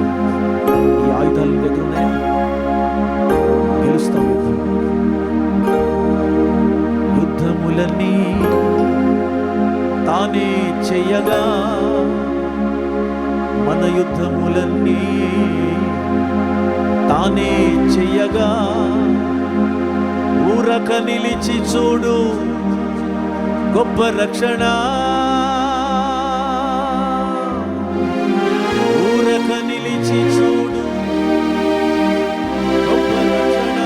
ఈ ఆయుధాలు దగ్గర ఉన్నాయి. గెలుస్తాం. యుద్ధములన్నీ తానే చెయ్యగా, మన యుద్ధములన్నీ తానే చెయ్యగా, ఊరక నిలిచి చూడు గొప్ప రక్షణ. ఊరక నిలిచి చూడు గొప్ప రక్షణ.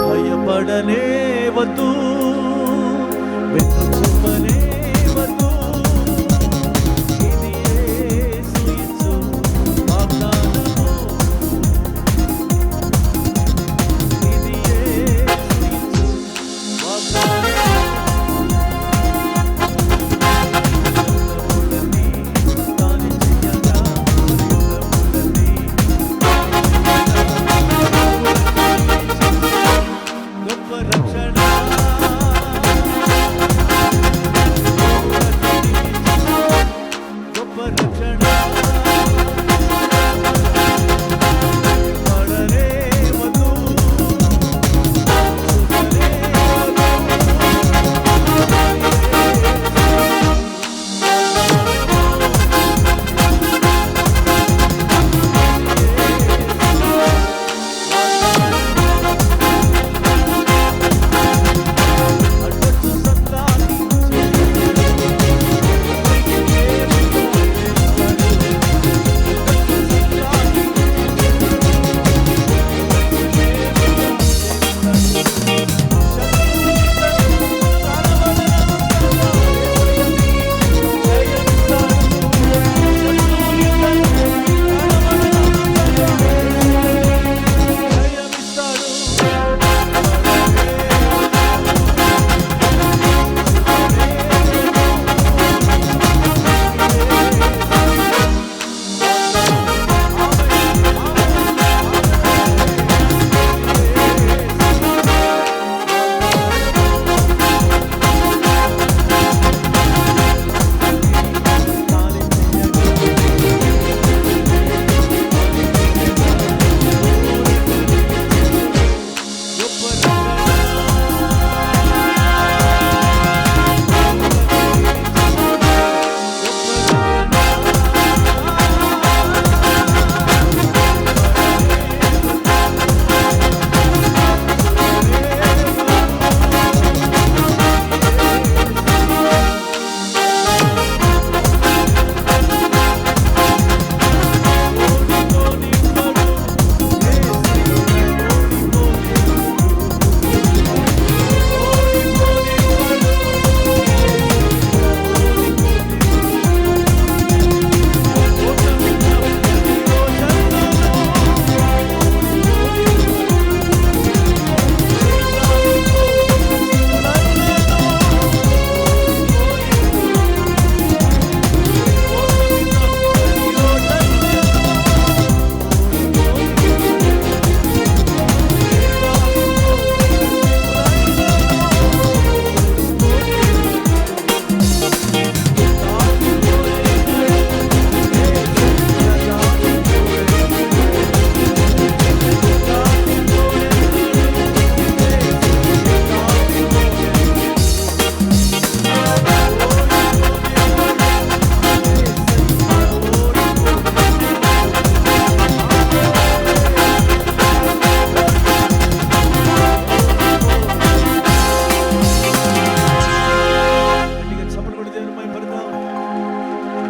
భయపడనే వద్దు, వెన్ను చూపనే వద్దు. ఇది యేసు ఇచ్చు వాగ్దానము. ఇది యేసు ఇచ్చు వాగ్దానము. యుద్ధములన్నీ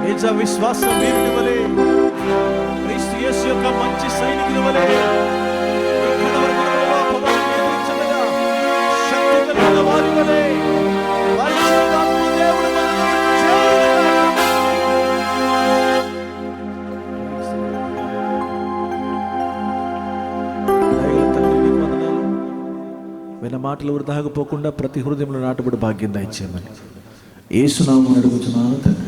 నిజ విశ్వాస వీరుని వలె, క్రీస్తు యేసు యొక్క మంచి సైనికుని వలె ఇక్కడ వరకు అపవాదిని ఎదిరించగల శక్తి కలిగిన వారి వలె పరిశుద్ధాత్మ దేవుడు మనల్ని చేయునుగాక. దయగల తండ్రి, నీకు వందనాలు. విన్న మాటలు వృధాగా పోకుండా ప్రతి హృదయంలో నాటుబడి భాగ్యం దయచేయమని యేసు నామమున అడుగుచున్నాను తండ్రి.